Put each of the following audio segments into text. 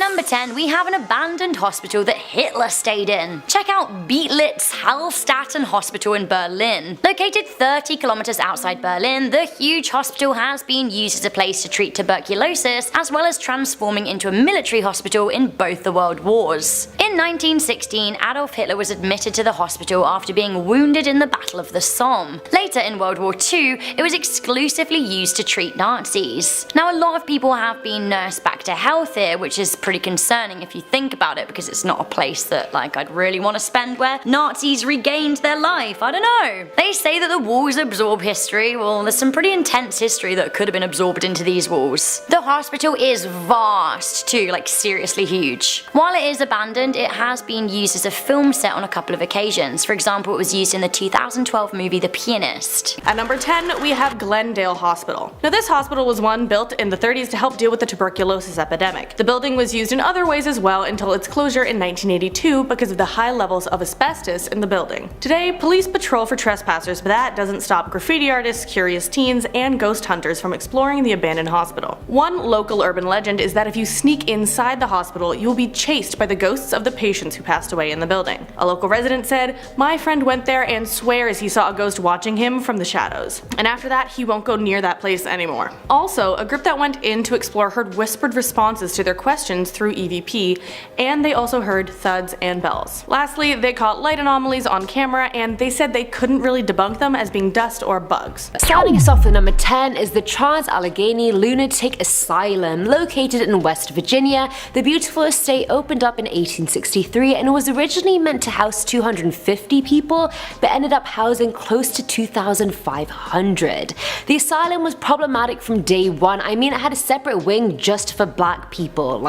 number 10, we have an abandoned hospital that Hitler stayed in. Check out Beechworth Hospital in Berlin. Located 30 kilometers outside Berlin, the huge hospital has been used as a place to treat tuberculosis, as well as transforming into a military hospital in both the World Wars. In 1916, Adolf Hitler was admitted to the hospital after being wounded in the Battle of the Somme. Later in World War II, it was exclusively used to treat Nazis. Now, a lot of people have been nursed back to health here, which is pretty concerning if you think about it, because it's not a place that I'd really want to spend where Nazis regained their life. I don't know. They say that the walls absorb history. Well, there's some pretty intense history that could have been absorbed into these walls. The hospital is vast too, seriously huge. While it is abandoned, it has been used as a film set on a couple of occasions. For example, it was used in the 2012 movie The Pianist. At number 10, we have Glendale Hospital. Now, this hospital was one built in the 30s to help deal with the tuberculosis epidemic. The building was used in other ways as well until its closure in 1982 because of the high levels of asbestos in the building. Today, police patrol for trespassers, but that doesn't stop graffiti artists, curious teens, and ghost hunters from exploring the abandoned hospital. One local urban legend is that if you sneak inside the hospital, you will be chased by the ghosts of the patients who passed away in the building. A local resident said, "My friend went there and swears he saw a ghost watching him from the shadows. And after that, he won't go near that place anymore." Also, a group that went in to explore heard whispered responses to their questions through EVP, and they also heard thuds and bells. Lastly, they caught light anomalies on camera, and they said they couldn't really debunk them as being dust or bugs. Starting us off at number 10 is the Transallangi Lunatic Asylum. Located in West Virginia, the beautiful estate opened up in 1863 and was originally meant to house 250 people, but ended up housing close to 2,500. The asylum was problematic from day one. I mean, it had a separate wing just for black people.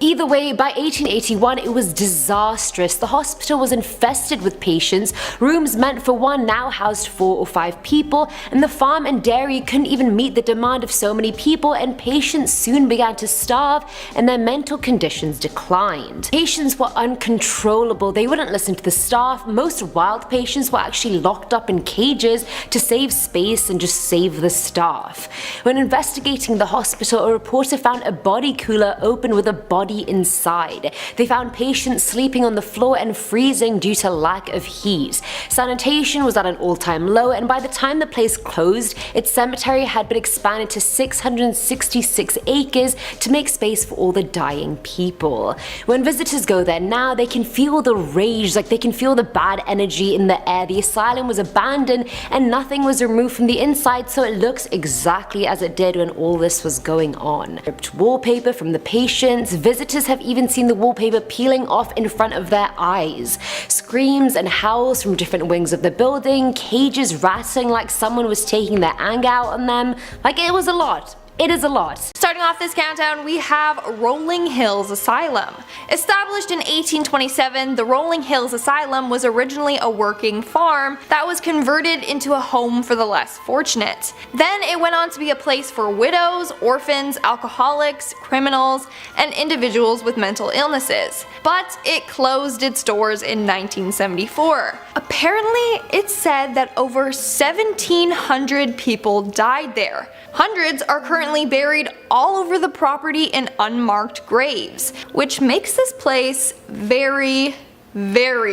Either way, by 1881 it was disastrous. The hospital was infested with patients, rooms meant for one now housed 4 or 5 people, and the farm and dairy couldn't even meet the demand of so many people, and patients soon began to starve and their mental conditions declined. Patients were uncontrollable, they wouldn't listen to the staff. Most wild patients were actually locked up in cages to save space and just save the staff. When investigating the hospital, a reporter found a body cooler open with a body inside. They found patients sleeping on the floor and freezing due to lack of heat. Sanitation was at an all-time low, and by the time the place closed, its cemetery had been expanded to 666 acres to make space for all the dying people. When visitors go there now, they can feel the rage, they can feel the bad energy in the air. The asylum was abandoned and nothing was removed from the inside, so it looks exactly as it did when all this was going on. Ripped wallpaper from the patients, visitors have even seen the wallpaper peeling off in front of their eyes. Screams and howls from different wings of the building, cages rattling like someone was taking their anger out on them. It was a lot. It is a lot. Starting off this countdown, we have Rolling Hills Asylum. Established in 1827, the Rolling Hills Asylum was originally a working farm that was converted into a home for the less fortunate. Then it went on to be a place for widows, orphans, alcoholics, criminals, and individuals with mental illnesses. But it closed its doors in 1974. Apparently, it's said that over 1,700 people died there. Hundreds are currently buried all over the property in unmarked graves, which makes this place very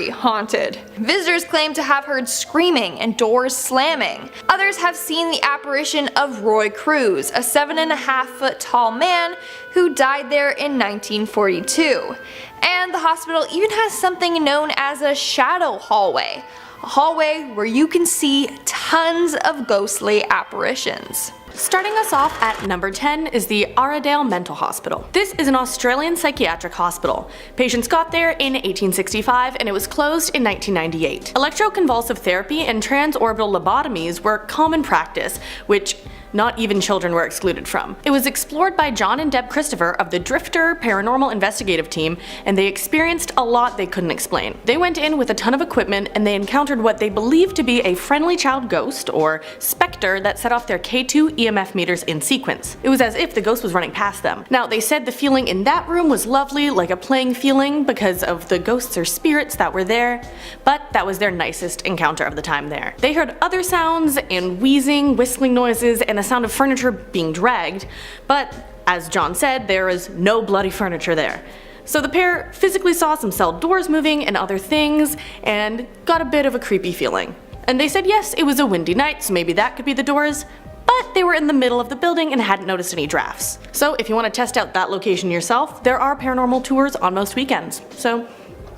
haunted. Visitors claim to have heard screaming and doors slamming. Others have seen the apparition of Roy Cruz, a 7.5-foot tall man who died there in 1942. And the hospital even has something known as a shadow hallway, a hallway where you can see tons of ghostly apparitions. Starting us off at number 10 is the Areadale Mental Hospital. This is an Australian psychiatric hospital. Patients got there in 1865 and it was closed in 1998. Electroconvulsive therapy and transorbital lobotomies were common practice, which not even children were excluded from. It was explored by John and Deb Christopher of the Drifter Paranormal Investigative Team, and they experienced a lot they couldn't explain. They went in with a ton of equipment and they encountered what they believed to be a friendly child ghost, or specter, that set off their K2 EMF meters in sequence. It was as if the ghost was running past them. Now, they said the feeling in that room was lovely, like a playing feeling because of the ghosts or spirits that were there, but that was their nicest encounter of the time there. They heard other sounds and wheezing, whistling noises, and the sound of furniture being dragged, but As John said, there is no bloody furniture there. So the pair physically saw some cell doors moving and other things, and got a bit of a creepy feeling. And they said yes, it was a windy night, so maybe that could be the doors, but they were in the middle of the building and hadn't noticed any drafts. So if you want to test out that location yourself, there are paranormal tours on most weekends, so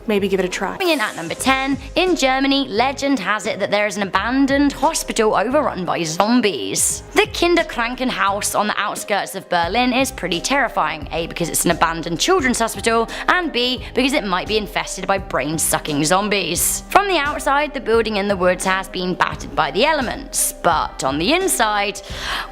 maybe give it a try. Coming in at number 10, in Germany, legend has it that there is an abandoned hospital overrun by zombies. The KinderKrankenhaus on the outskirts of Berlin is pretty terrifying, A, because it's an abandoned children's hospital, and B, because it might be infested by brain-sucking zombies. From the outside, the building in the woods has been battered by the elements, but on the inside,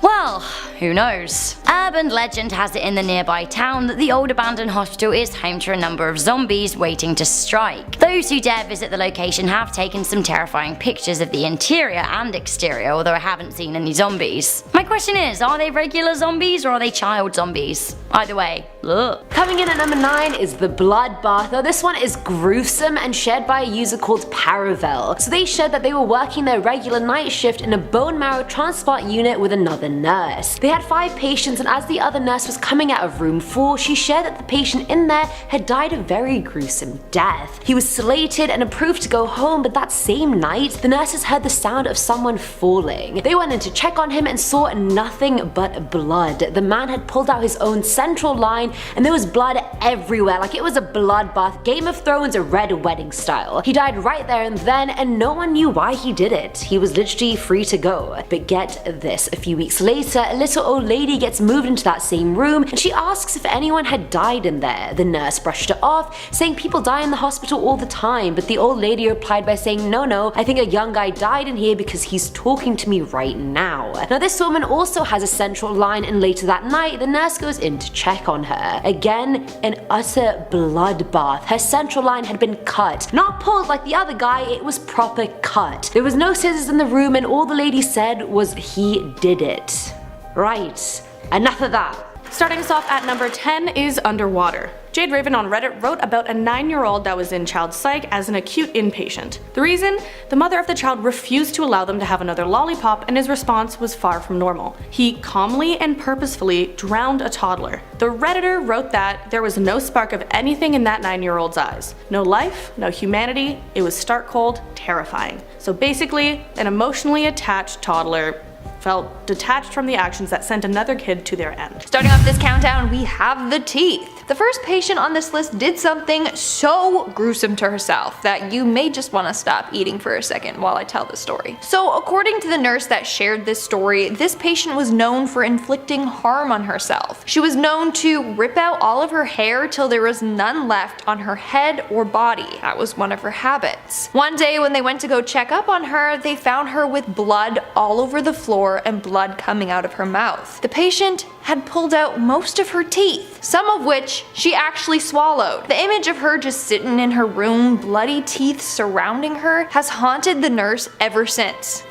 well, who knows. Urban legend has it in the nearby town that the old abandoned hospital is home to a number of zombies waiting to strike. Those who dare visit the location have taken some terrifying pictures of the interior and exterior, although I haven't seen any zombies. My question is, are they regular zombies or are they child zombies? Either way, ugh. Coming in at number 9 is the bloodbath. Now this one is gruesome and shared by a user called Paravel. So they shared that they were working their regular night shift in a bone marrow transplant unit with another nurse. They had 5 patients, and as the other nurse was coming out of room 4, she shared that the patient in there had died a very gruesome death. He was sedated and approved to go home, but that same night, the nurses heard the sound of someone falling. They went in to check on him and saw nothing but blood. The man had pulled out his own central line, and there was blood everywhere, like it was a bloodbath, Game of Thrones, a red wedding style. He died right there and then, and no one knew why he did it. He was literally free to go. But get this, a few weeks later, a little old lady gets moved into that same room, and she asks if anyone had died in there. The nurse brushed it off, saying people die in the hospital all the time, but the old lady replied by saying, no, I think a young guy died in here because he's talking to me right now. Now this woman also has a central line, and later that night, the nurse goes in to check on her. Again, an utter bloodbath. Her central line had been cut. Not pulled like the other guy, it was proper cut. There was no scissors in the room, and all the lady said was he did it. Right, enough of that. Starting us off at number 10 is Underwater. Jade Raven on Reddit wrote about a 9-year-old that was in child psych as an acute inpatient. The reason? The mother of the child refused to allow them to have another lollipop, and his response was far from normal. He calmly and purposefully drowned a toddler. The Redditor wrote that there was no spark of anything in that 9-year-old's eyes. No life, no humanity, it was stark cold, terrifying. So basically, an emotionally attached toddler felt detached from the actions that sent another kid to their end. Starting off this countdown, we have the teeth. The first patient on this list did something so gruesome to herself that you may just want to stop eating for a second while I tell the story. So according to the nurse that shared this story, this patient was known for inflicting harm on herself. She was known to rip out all of her hair till there was none left on her head or body. That was one of her habits. One day when they went to go check up on her, they found her with blood all over the floor and blood coming out of her mouth. The patient had pulled out most of her teeth, some of which she actually swallowed. The image of her just sitting in her room, bloody teeth surrounding her, has haunted the nurse ever since.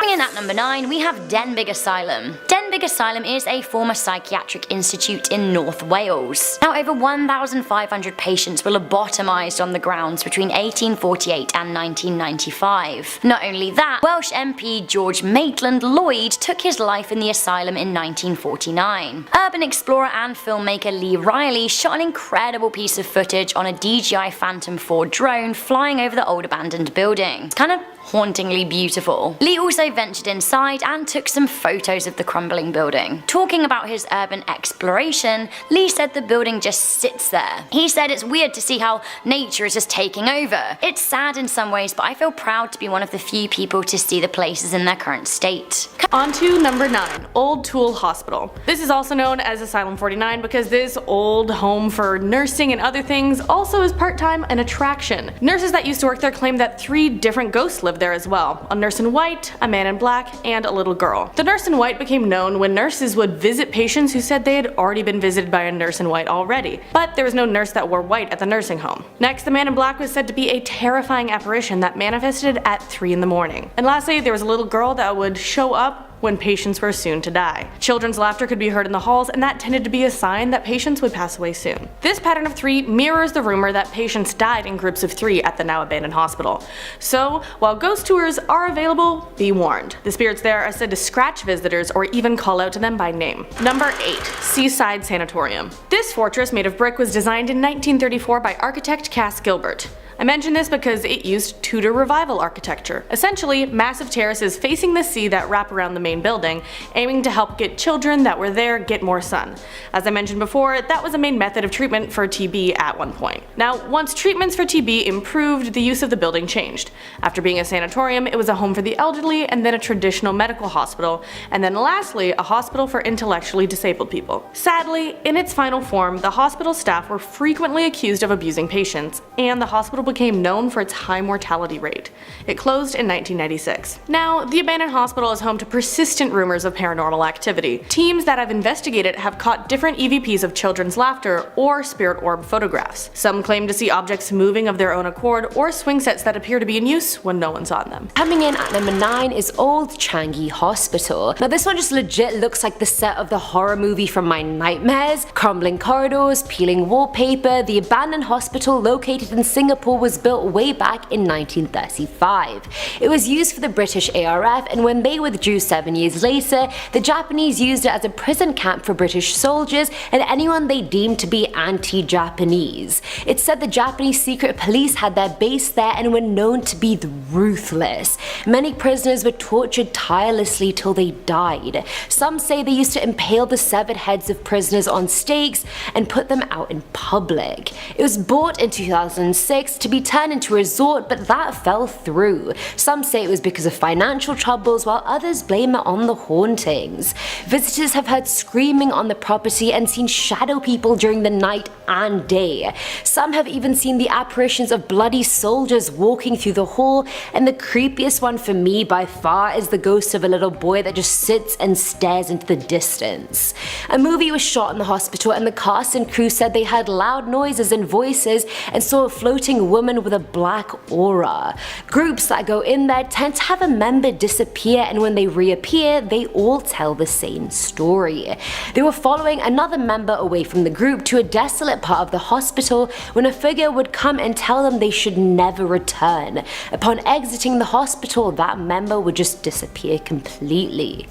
Coming in at number 9, we have Denbigh Asylum. Denbigh Asylum is a former psychiatric institute in North Wales. Now, over 1,500 patients were lobotomised on the grounds between 1848 and 1995. Not only that, Welsh MP George Maitland Lloyd took his life in the asylum in 1949. Urban explorer and filmmaker Lee Riley shot an incredible piece of footage on a DJI Phantom 4 drone flying over the old abandoned building. It's kind of hauntingly beautiful. Lee also ventured inside and took some photos of the crumbling building. Talking about his urban exploration, Lee said the building just sits there. He said it's weird to see how nature is just taking over. It's sad in some ways, but I feel proud to be one of the few people to see the places in their current state. On to number 9, Old Toole Hospital. This is also known as Asylum 49 because this old home for nursing and other things also is part-time an attraction. Nurses that used to work there claim that 3 different ghosts lived there as well. A nurse in white, a man in black, and a little girl. The nurse in white became known when nurses would visit patients who said they had already been visited by a nurse in white already, but there was no nurse that wore white at the nursing home. Next, the man in black was said to be a terrifying apparition that manifested at 3 in the morning. And lastly, there was a little girl that would show up when patients were soon to die. Children's laughter could be heard in the halls, and that tended to be a sign that patients would pass away soon. This pattern of 3 mirrors the rumor that patients died in groups of 3 at the now abandoned hospital. So, while ghost tours are available, be warned. The spirits there are said to scratch visitors or even call out to them by name. Number 8. Seaside Sanatorium. This fortress made of brick was designed in 1934 by architect Cass Gilbert. I mention this because it used Tudor Revival architecture, essentially massive terraces facing the sea that wrap around the main building, aiming to help get children that were there get more sun. As I mentioned before, that was a main method of treatment for TB at one point. Now, once treatments for TB improved, the use of the building changed. After being a sanatorium, it was a home for the elderly, and then a traditional medical hospital, and then lastly, a hospital for intellectually disabled people. Sadly, in its final form, the hospital staff were frequently accused of abusing patients, and the hospital became known for its high mortality rate. It closed in 1996. Now, the abandoned hospital is home to persistent rumors of paranormal activity. Teams that have investigated have caught different EVPs of children's laughter or spirit orb photographs. Some claim to see objects moving of their own accord or swing sets that appear to be in use when no one's on them. Coming in at number 9 is Old Changi Hospital. Now this one just legit looks like the set of the horror movie from my nightmares. Crumbling corridors, peeling wallpaper. The abandoned hospital located in Singapore was built way back in 1935. It was used for the British ARF, and when they withdrew 7 years later, the Japanese used it as a prison camp for British soldiers and anyone they deemed to be anti-Japanese. It's said the Japanese secret police had their base there and were known to be ruthless. Many prisoners were tortured tirelessly till they died. Some say they used to impale the severed heads of prisoners on stakes and put them out in public. It was bought in 2006 to be turned into a resort, but that fell through. Some say it was because of financial troubles, while others blame it on the hauntings. Visitors have heard screaming on the property and seen shadow people during the night and day. Some have even seen the apparitions of bloody soldiers walking through the hall, and the creepiest one for me by far is the ghost of a little boy that just sits and stares into the distance. A movie was shot in the hospital, and the cast and crew said they heard loud noises and voices and saw a floating woman with a black aura. Groups that go in there tend to have a member disappear, and when they reappear, they all tell the same story. They were following another member away from the group to a desolate part of the hospital when a figure would come and tell them they should never return. Upon exiting the hospital, that member would just disappear completely.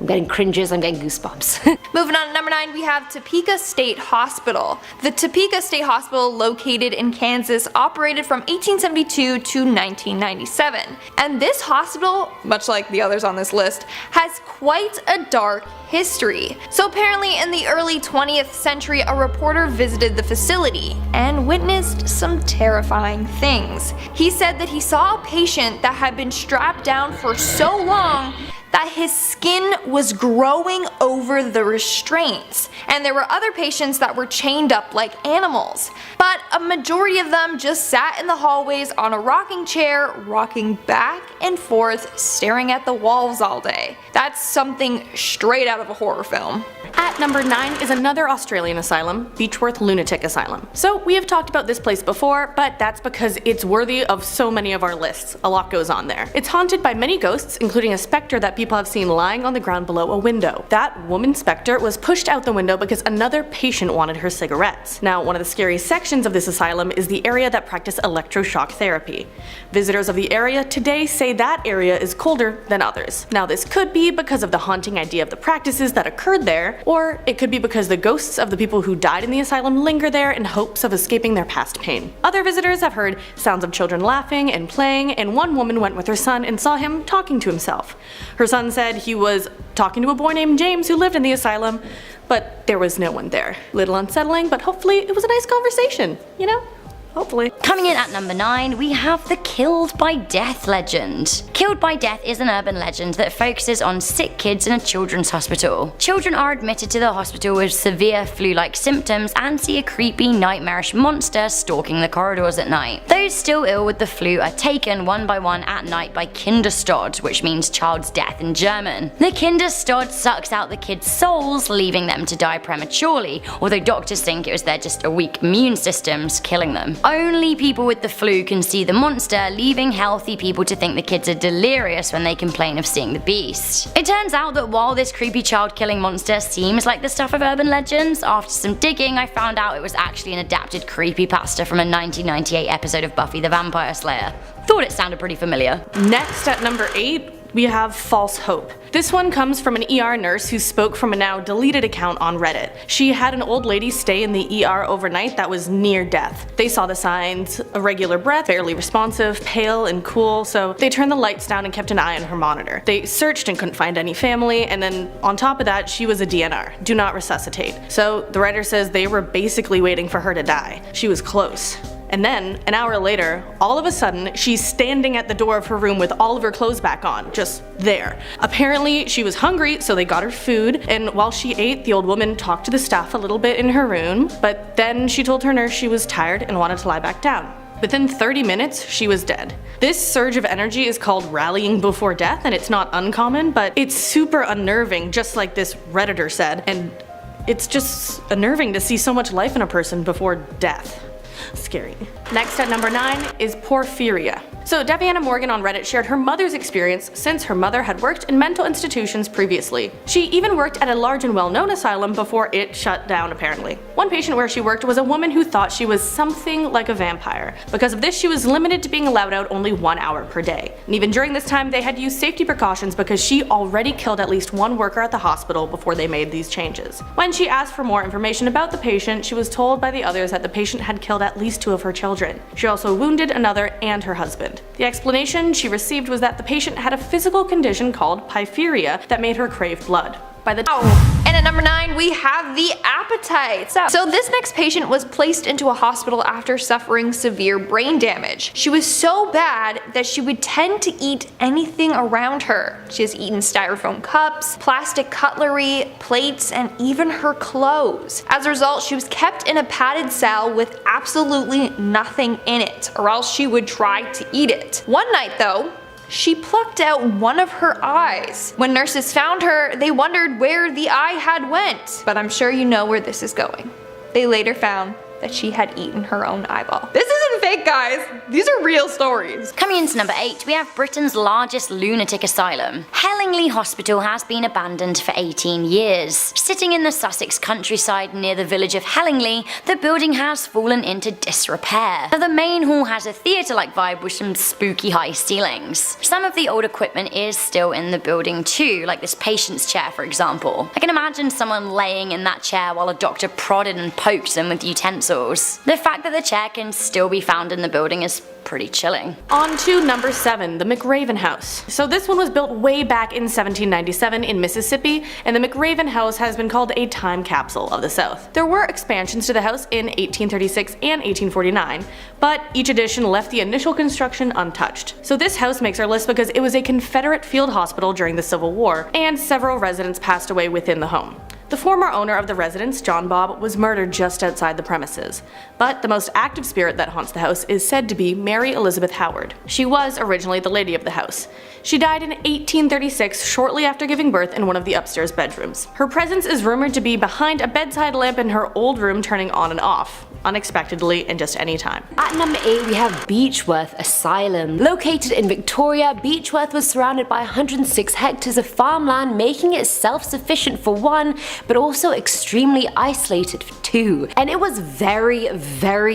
I'm getting cringes, I'm getting goosebumps. Moving on to number 9, we have Topeka State Hospital. The Topeka State Hospital, located in Kansas, operated from 1872 to 1997. And this hospital, much like the others on this list, has quite a dark history. So apparently in the early 20th century, a reporter visited the facility and witnessed some terrifying things. He said that he saw a patient that had been strapped down for so long that his skin was growing over the restraints, and there were other patients that were chained up like animals. But a majority of them just sat in the hallways on a rocking chair, rocking back and forth, staring at the walls all day. That's something straight out of a horror film. At number 9 is another Australian asylum, Beechworth Lunatic Asylum. So we have talked about this place before, but that's because it's worthy of so many of our lists. A lot goes on there. It's haunted by many ghosts, including a specter that people have seen lying on the ground below a window. That woman specter was pushed out the window because another patient wanted her cigarettes. Now, one of the scariest sections of this asylum is the area that practice electroshock therapy. Visitors of the area today say that area is colder than others. Now, this could be because of the haunting idea of the practices that occurred there, or it could be because the ghosts of the people who died in the asylum linger there in hopes of escaping their past pain. Other visitors have heard sounds of children laughing and playing, and one woman went with her son and saw him talking to himself. Her son said he was talking to a boy named James who lived in the asylum, but there was no one there. Little unsettling, but hopefully it was a nice conversation, you know? Hopefully. Coming in at number 9, we have the Killed by Death legend. Killed by Death is an urban legend that focuses on sick kids in a children's hospital. Children are admitted to the hospital with severe flu-like symptoms and see a creepy, nightmarish monster stalking the corridors at night. Those still ill with the flu are taken one by one at night by Kinderstod, which means child's death in German. The Kinderstod sucks out the kids' souls, leaving them to die prematurely, although doctors think it was their just a weak immune systems killing them. only people with the flu can see the monster, leaving healthy people to think the kids are delirious when they complain of seeing the beast. It turns out that while this creepy child-killing monster seems like the stuff of urban legends, after some digging I found out it was actually an adapted creepypasta from a 1998 episode of Buffy the Vampire Slayer. Thought it sounded pretty familiar. Next at number 8, we have false hope. This one comes from an ER nurse who spoke from a now deleted account on Reddit. She had an old lady stay in the ER overnight that was near death. They saw the signs: irregular breath, barely responsive, pale and cool, so they turned the lights down and kept an eye on her monitor. They searched and couldn't find any family, and then on top of that, she was a DNR, do not resuscitate. So the writer says they were basically waiting for her to die. She was close. And then, an hour later, all of a sudden, she's standing at the door of her room with all of her clothes back on, just there. Apparently, she was hungry, so they got her food, and while she ate, the old woman talked to the staff a little bit in her room, but then she told her nurse she was tired and wanted to lie back down. Within 30 minutes, she was dead. This surge of energy is called rallying before death, and it's not uncommon, but it's super unnerving, just like this Redditor said, and it's just unnerving to see so much life in a person before death. Scary. Next at number 9 is Porphyria. So Deviana Morgan on Reddit shared her mother's experience since her mother had worked in mental institutions previously. She even worked at a large and well-known asylum before it shut down apparently. One patient where she worked was a woman who thought she was something like a vampire. Because of this, she was limited to being allowed out only 1 hour per day. And even during this time, they had used safety precautions because she already killed at least one worker at the hospital before they made these changes. When she asked for more information about the patient, she was told by the others that the patient had killed at least 2 of her children. She also wounded another and her husband. The explanation she received was that the patient had a physical condition called porphyria that made her crave blood. And at number 9, we have the appetite. So this next patient was placed into a hospital after suffering severe brain damage. She was so bad that she would tend to eat anything around her. She has eaten styrofoam cups, plastic cutlery, plates, and even her clothes. As a result, she was kept in a padded cell with absolutely nothing in it, or else she would try to eat it. One night though, she plucked out one of her eyes. When nurses found her, they wondered where the eye had went. But I'm sure you know where this is going. They later found that she had eaten her own eyeball. This isn't fake, guys. These are real stories. Coming into number 8, we have Britain's largest lunatic asylum. Hellingly Hospital has been abandoned for 18 years. Sitting in the Sussex countryside near the village of Hellingly, the building has fallen into disrepair. The main hall has a theatre-like vibe with some spooky high ceilings. Some of the old equipment is still in the building too, like this patient's chair for example. I can imagine someone laying in that chair while a doctor prodded and poked them with utensils. The fact that the chair can still be found in the building is pretty chilling. On to number 7, the McRaven House. So this one was built way back in 1797 in Mississippi, and the McRaven House has been called a time capsule of the South. There were expansions to the house in 1836 and 1849, but each addition left the initial construction untouched. So this house makes our list because it was a Confederate field hospital during the Civil War, and several residents passed away within the home. The former owner of the residence, John Bob, was murdered just outside the premises, but the most active spirit that haunts the house is said to be Mary Elizabeth Howard. She was originally the lady of the house. She died in 1836 shortly after giving birth in one of the upstairs bedrooms. Her presence is rumored to be behind a bedside lamp in her old room turning on and off, unexpectedly and just any time. At number 8 we have Beechworth Asylum. Located in Victoria, Beechworth was surrounded by 106 hectares of farmland, making it self-sufficient for one, but also extremely isolated for two. And it was very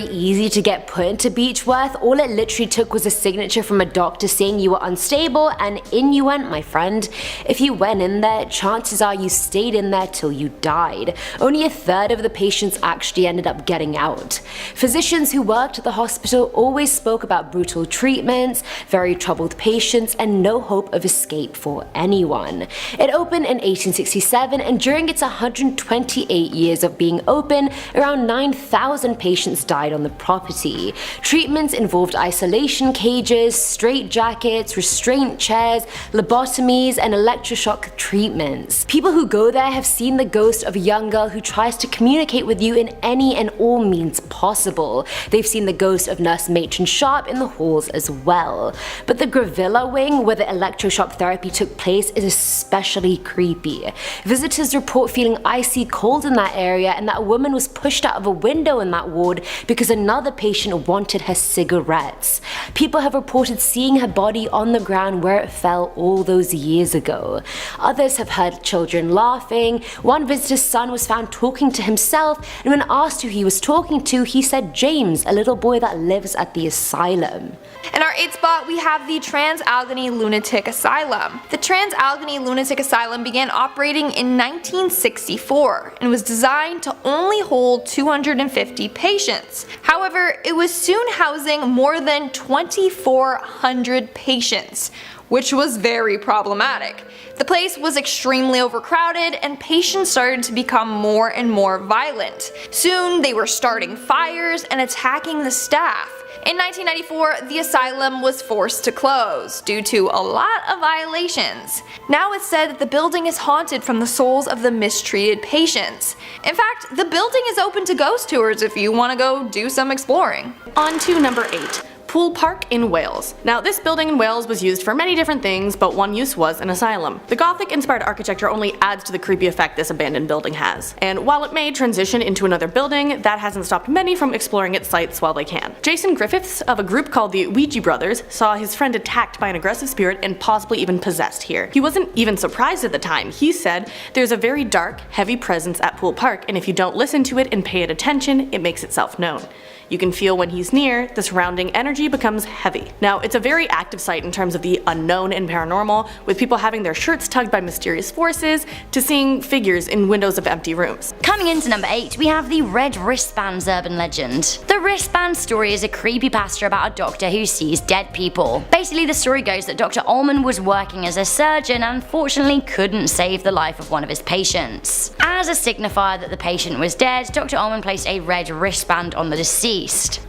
easy to get put into Beechworth. All it literally took was a signature from a doctor saying you were unstable, and in you went, my friend. If you went in there, chances are you stayed in there till you died. Only a third of the patients actually ended up getting out. Physicians who worked at the hospital always spoke about brutal treatments, very troubled patients, and no hope of escape for anyone. It opened in 1867, and during its 128 years of being open, around 9,000 patients died on the property. Treatments involved isolation cages, straitjackets, restraint chairs, lobotomies, and electroshock treatments. People who go there have seen the ghost of a young girl who tries to communicate with you in any and all means experience possible. They've seen the ghost of nurse matron Sharp in the halls as well. But the Gravilla wing, where the electroshock therapy took place, is especially creepy. Visitors report feeling icy cold in that area, and that a woman was pushed out of a window in that ward because another patient wanted her cigarettes. People have reported seeing her body on the ground where it fell all those years ago. Others have heard children laughing. One visitor's son was found talking to himself, and when asked who he was talking to, he said James, a little boy that lives at the asylum. In our 8th spot, we have the Transallangi Lunatic Asylum. The Transallangi Lunatic Asylum began operating in 1964 and was designed to only hold 250 patients. However, it was soon housing more than 2,400 patients, which was very problematic. The place was extremely overcrowded, and patients started to become more and more violent. Soon they were starting fires and attacking the staff. In 1994, the asylum was forced to close due to a lot of violations. Now it's said that the building is haunted from the souls of the mistreated patients. In fact, the building is open to ghost tours if you want to go do some exploring. On to number 8. Poole Park in Wales. Now, this building in Wales was used for many different things, but one use was an asylum. The Gothic-inspired architecture only adds to the creepy effect this abandoned building has. And while it may transition into another building, that hasn't stopped many from exploring its sites while they can. Jason Griffiths, of a group called the Ouija Brothers, saw his friend attacked by an aggressive spirit and possibly even possessed here. He wasn't even surprised at the time. He said, "There's a very dark, heavy presence at Poole Park, and if you don't listen to it and pay it attention, it makes itself known. You can feel when he's near, the surrounding energy becomes heavy." Now, it's a very active site in terms of the unknown and paranormal, with people having their shirts tugged by mysterious forces, to seeing figures in windows of empty rooms. Coming into number 8, we have the Red Wristbands urban legend. The Wristband story is a creepypasta about a doctor who sees dead people. Basically, the story goes that Dr. Ullman was working as a surgeon and unfortunately couldn't save the life of one of his patients. As a signifier that the patient was dead, Dr. Ullman placed a red wristband on the deceased.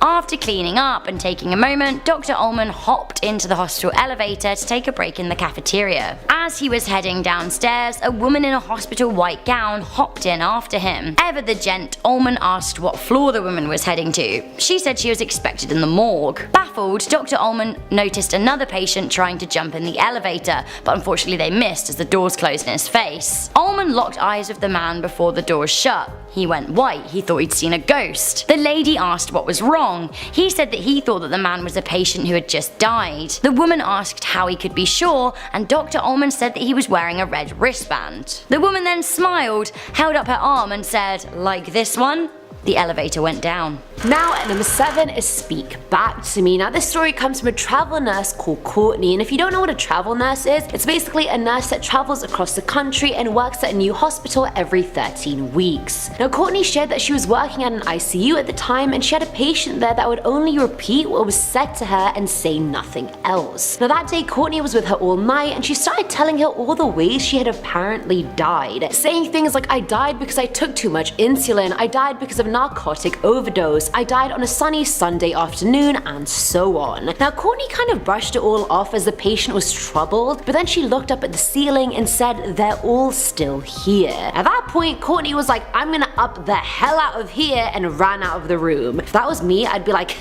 After cleaning up and taking a moment, Dr. Ullman hopped into the hospital elevator to take a break in the cafeteria. As he was heading downstairs, a woman in a hospital white gown hopped in after him. Ever the gent, Ullman asked what floor the woman was heading to. She said she was expected in the morgue. Baffled, Dr. Ullman noticed another patient trying to jump in the elevator, but unfortunately they missed as the doors closed in his face. Ullman locked eyes with the man before the doors shut. He went white, he thought he'd seen a ghost. The lady asked what was wrong. He said that he thought that the man was a patient who had just died. The woman asked how he could be sure, and Dr. Ullman said that he was wearing a red wristband. The woman then smiled, held up her arm and said, "Like this one?" The elevator went down. Now at number 7 is Speak Back to Me. Now this story comes from a travel nurse called Courtney, and if you don't know what a travel nurse is, it's basically a nurse that travels across the country and works at a new hospital every 13 weeks. Now Courtney shared that she was working at an ICU at the time, and she had a patient there that would only repeat what was said to her and say nothing else. Now that day Courtney was with her all night, and she started telling her all the ways she had apparently died, saying things like, "I died because I took too much insulin, I died because of narcotic overdose, I died on a sunny Sunday afternoon," and so on. Now Courtney kind of brushed it all off as the patient was troubled, but then she looked up at the ceiling and said, "They're all still here." At that point Courtney was like, "I'm gonna up the hell out of here," and ran out of the room. If that was me, I'd be like,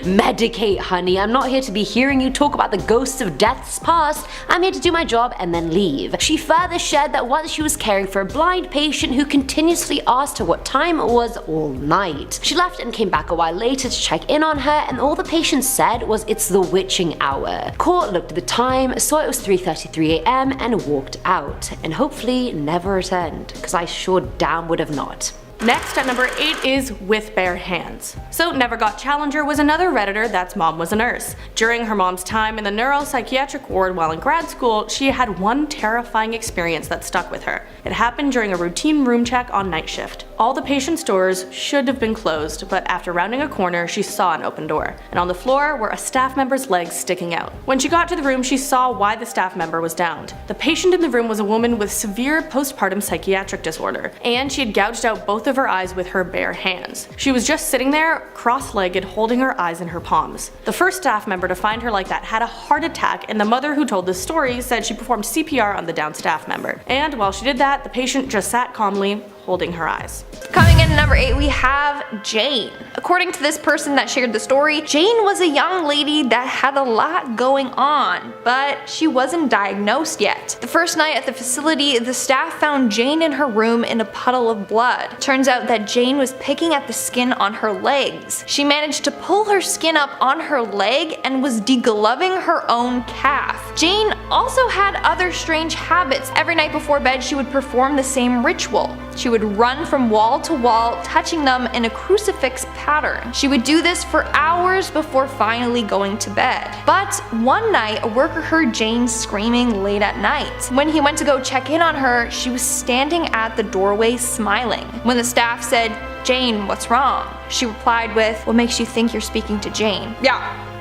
"Medicate, honey. I'm not here to be hearing you talk about the ghosts of deaths past. I'm here to do my job and then leave." She further shared that once she was caring for a blind patient who continuously asked her what time it was all night. She left and came back a while later to check in on her, and all the patient said was, "It's the witching hour." Court looked at the time, saw it was 3:33 AM and walked out, and hopefully never returned, because I sure damn would have not. Next at number 8 is With Bare Hands. So Never Got Challenger was another Redditor that's mom was a nurse. During her mom's time in the neuropsychiatric ward while in grad school, she had one terrifying experience that stuck with her. It happened during a routine room check on night shift. All the patient's doors should have been closed, but after rounding a corner she saw an open door, and on the floor were a staff member's legs sticking out. When she got to the room she saw why the staff member was downed. The patient in the room was a woman with severe postpartum psychiatric disorder, and she had gouged out both of her eyes with her bare hands. She was just sitting there, cross-legged, holding her eyes in her palms. The first staff member to find her like that had a heart attack, and the mother who told this story said she performed CPR on the downed staff member. And while she did that, the patient just sat calmly, holding her eyes. Coming in at number 8, we have Jane. According to this person that shared the story, Jane was a young lady that had a lot going on, but she wasn't diagnosed yet. The first night at the facility, the staff found Jane in her room in a puddle of blood. Turns out that Jane was picking at the skin on her legs. She managed to pull her skin up on her leg and was degloving her own calf. Jane also had other strange habits. Every night before bed, she would perform the same ritual. She would run from wall to wall, touching them in a crucifix pattern. She would do this for hours before finally going to bed. But one night, a worker heard Jane screaming late at night. When he went to go check in on her, she was standing at the doorway smiling. When the staff said, "Jane, what's wrong?" she replied with, "What makes you think you're speaking to Jane?"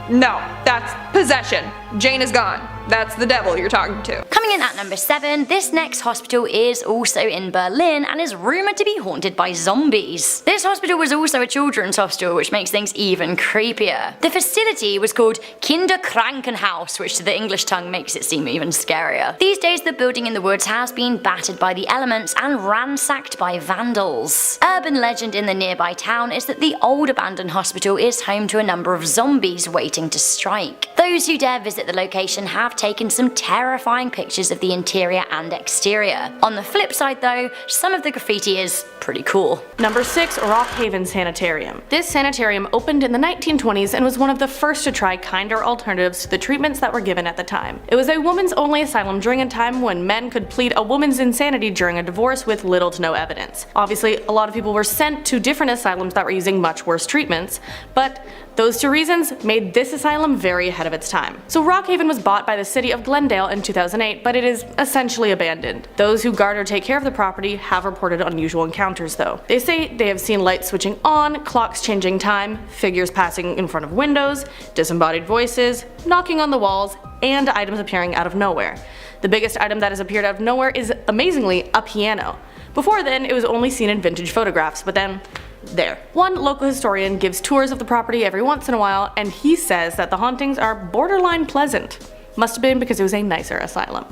No, that's possession. Jane is gone. That's the devil you're talking to. Coming in at number 7, this next hospital is also in Berlin and is rumoured to be haunted by zombies. This hospital was also a children's hospital, which makes things even creepier. The facility was called KinderKranken House, which to the English tongue makes it seem even scarier. These days the building in the woods has been battered by the elements and ransacked by vandals. Urban legend in the nearby town is that the old abandoned hospital is home to a number of zombies waiting to strike. Those who dare visit the location have taken some terrifying pictures of the interior and exterior. On the flip side though, some of the graffiti is pretty cool. Number 6, Rockhaven Sanitarium. This sanitarium opened in the 1920s and was one of the first to try kinder alternatives to the treatments that were given at the time. It was a woman's only asylum during a time when men could plead a woman's insanity during a divorce with little to no evidence. Obviously, a lot of people were sent to different asylums that were using much worse treatments, but those two reasons made this asylum very ahead of its time. So Rockhaven was bought by the city of Glendale in 2008, but it is essentially abandoned. Those who guard or take care of the property have reported unusual encounters though. They say they have seen lights switching on, clocks changing time, figures passing in front of windows, disembodied voices, knocking on the walls, and items appearing out of nowhere. The biggest item that has appeared out of nowhere is, amazingly, a piano. Before then, it was only seen in vintage photographs, but then there. One local historian gives tours of the property every once in a while, and he says that the hauntings are borderline pleasant. Must have been because it was a nicer asylum.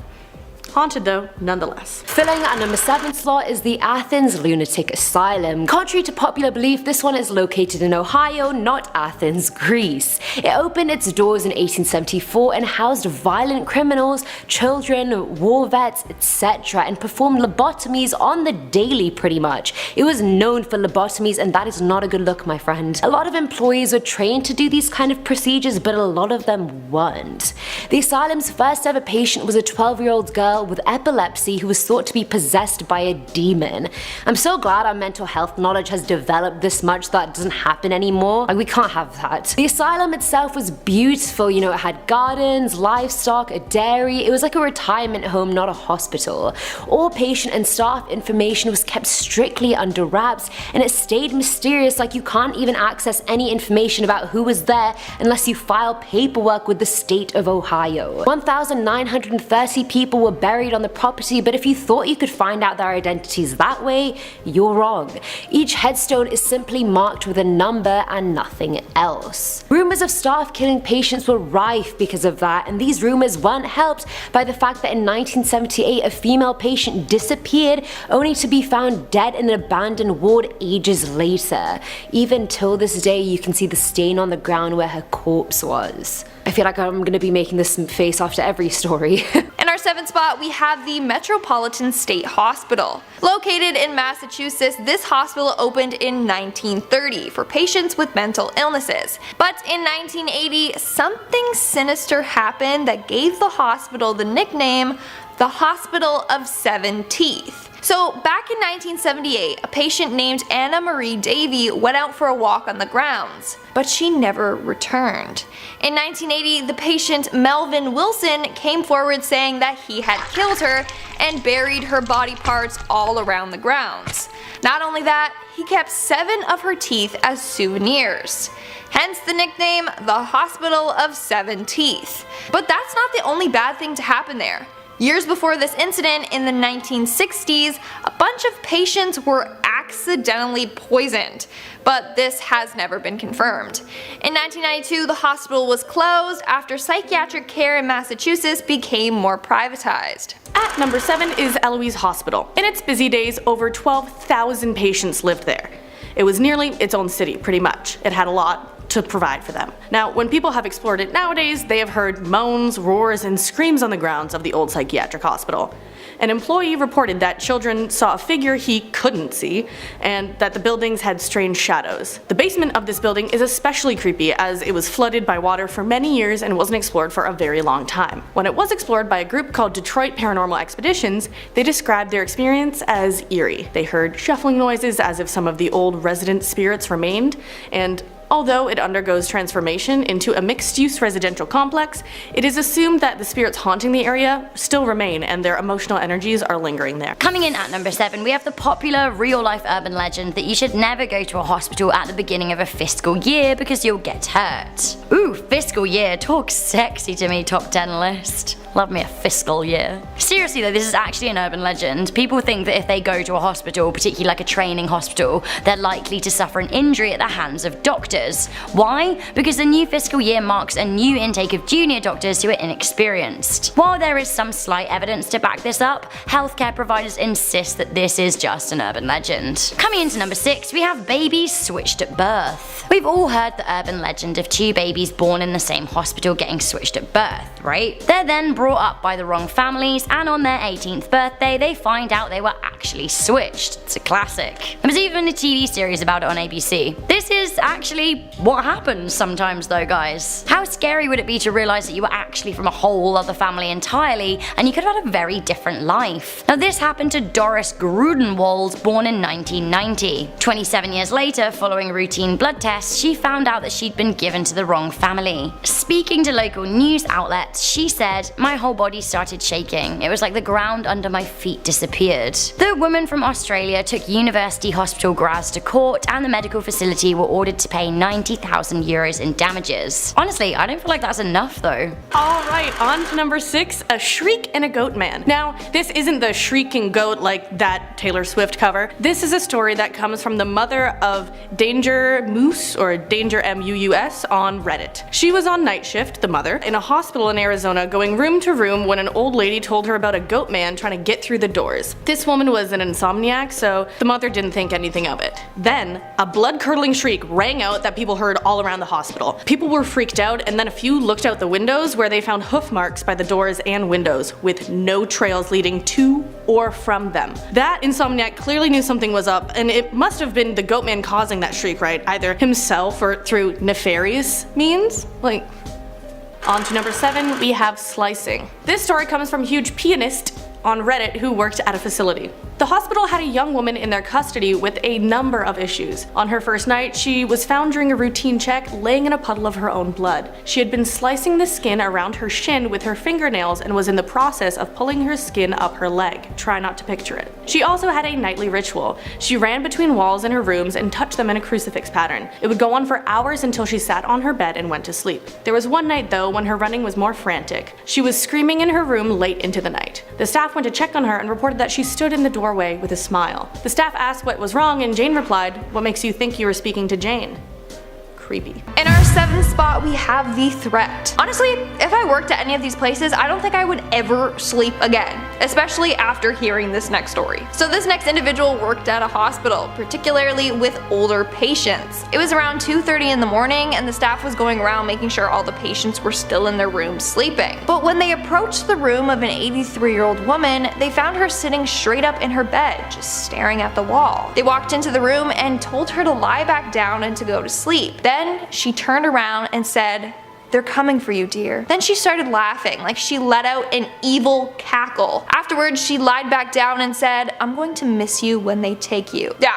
Haunted though, nonetheless. Filling at number 7 slot is the Athens Lunatic Asylum. Contrary to popular belief, this one is located in Ohio, not Athens, Greece. It opened its doors in 1874 and housed violent criminals, children, war vets, etc. and performed lobotomies on the daily pretty much. It was known for lobotomies, and that is not a good look, my friend. A lot of employees were trained to do these kind of procedures, but a lot of them weren't. The asylum's first ever patient was a 12-year-old girl with epilepsy who was thought to be possessed by a demon. I'm so glad our mental health knowledge has developed this much that it doesn't happen anymore. Like, we can't have that. The asylum itself was beautiful, you know, it had gardens, livestock, a dairy. It was like a retirement home, not a hospital. All patient and staff information was kept strictly under wraps, and it stayed mysterious, like you can't even access any information about who was there unless you file paperwork with the state of Ohio. 1,930 people were buried on the property, but if you thought you could find out their identities that way, you're wrong. Each headstone is simply marked with a number and nothing else. Rumors of staff killing patients were rife because of that, and these rumors weren't helped by the fact that in 1978 a female patient disappeared only to be found dead in an abandoned ward ages later. Even till this day you can see the stain on the ground where her corpse was. I feel like I'm gonna be making this face after every story. In our 7th spot, we have the Metropolitan State Hospital. Located in Massachusetts, this hospital opened in 1930 for patients with mental illnesses. But in 1980, something sinister happened that gave the hospital the nickname the Hospital of Seven Teeth. So back in 1978, a patient named Anna Marie Davy went out for a walk on the grounds, but she never returned. In 1980, the patient Melvin Wilson came forward saying that he had killed her and buried her body parts all around the grounds. Not only that, he kept 7 of her teeth as souvenirs. Hence the nickname, the Hospital of Seven Teeth. But that's not the only bad thing to happen there. Years before this incident, in the 1960s, a bunch of patients were accidentally poisoned, but this has never been confirmed. In 1992, the hospital was closed after psychiatric care in Massachusetts became more privatized. At number 7 is Eloise Hospital. In its busy days, over 12,000 patients lived there. It was nearly its own city, pretty much. It had a lot to provide for them. Now, when people have explored it nowadays, they have heard moans, roars, and screams on the grounds of the old psychiatric hospital. An employee reported that children saw a figure he couldn't see, and that the buildings had strange shadows. The basement of this building is especially creepy as it was flooded by water for many years and wasn't explored for a very long time. When it was explored by a group called Detroit Paranormal Expeditions, they described their experience as eerie. They heard shuffling noises as if some of the old resident spirits remained, and although it undergoes transformation into a mixed-use residential complex, it is assumed that the spirits haunting the area still remain and their emotional energies are lingering there. Coming in at number 7, we have the popular real-life urban legend that you should never go to a hospital at the beginning of a fiscal year because you'll get hurt. Ooh, fiscal year, talk sexy to me, top 10 list. Love me a fiscal year. Seriously though, this is actually an urban legend. People think that if they go to a hospital, particularly like a training hospital, they're likely to suffer an injury at the hands of doctors. Why? Because the new fiscal year marks a new intake of junior doctors who are inexperienced. While there is some slight evidence to back this up, healthcare providers insist that this is just an urban legend. Coming into number 6, we have babies switched at birth. We've all heard the urban legend of 2 babies born in the same hospital getting switched at birth, right? They're then brought up by the wrong families, and on their 18th birthday they find out they were actually switched. It's a classic. There was even a TV series about it on ABC. This is actually what happens sometimes though, guys. How scary would it be to realize that you were actually from a whole other family entirely and you could have had a very different life? Now this happened to Doris Grudenwald, born in 1990. 27 years later, following routine blood tests, she found out that she'd been given to the wrong family. Speaking to local news outlets, she said, "My whole body started shaking. It was like the ground under my feet disappeared." The woman from Australia took university hospital grads to court, and the medical facility were ordered to pay 90,000 euros in damages. Honestly, I don't feel like that's enough though. Alright, on to number 6, a shriek and a goat man. Now, this isn't the shrieking goat like that Taylor Swift cover. This is a story that comes from the mother of Danger Moose, or Danger M-U-U-S, on Reddit. She was on night shift, the mother, in a hospital in Arizona going room to room when an old lady told her about a goat man trying to get through the doors. This woman was an insomniac, so the mother didn't think anything of it. Then, a blood-curdling shriek rang out that people heard all around the hospital. People were freaked out, and then a few looked out the windows where they found hoof marks by the doors and windows, with no trails leading to or from them. That insomniac clearly knew something was up, and it must have been the goat man causing that shriek, right? Either himself or through nefarious means? On to number 7, we have slicing. This story comes from Huge Pianist on Reddit who worked at a facility. The hospital had a young woman in their custody with a number of issues. On her first night, she was found during a routine check laying in a puddle of her own blood. She had been slicing the skin around her shin with her fingernails and was in the process of pulling her skin up her leg. Try not to picture it. She also had a nightly ritual. She ran between walls in her rooms and touched them in a crucifix pattern. It would go on for hours until she sat on her bed and went to sleep. There was one night though when her running was more frantic. She was screaming in her room late into the night. The staff went to check on her and reported that she stood in the doorway with a smile. The staff asked what was wrong, and Jane replied, "What makes you think you were speaking to Jane?" Creepy. In our 7th spot, we have the threat. Honestly, if I worked at any of these places, I don't think I would ever sleep again, especially after hearing this next story. So this next individual worked at a hospital, particularly with older patients. It was around 2:30 in the morning, and the staff was going around making sure all the patients were still in their rooms sleeping. But when they approached the room of an 83-year-old woman, they found her sitting straight up in her bed, just staring at the wall. They walked into the room and told her to lie back down and to go to sleep. Then she turned around and said, "They're coming for you, dear." Then she started laughing, like she let out an evil cackle. Afterwards, she lied back down and said, "I'm going to miss you when they take you." Yeah,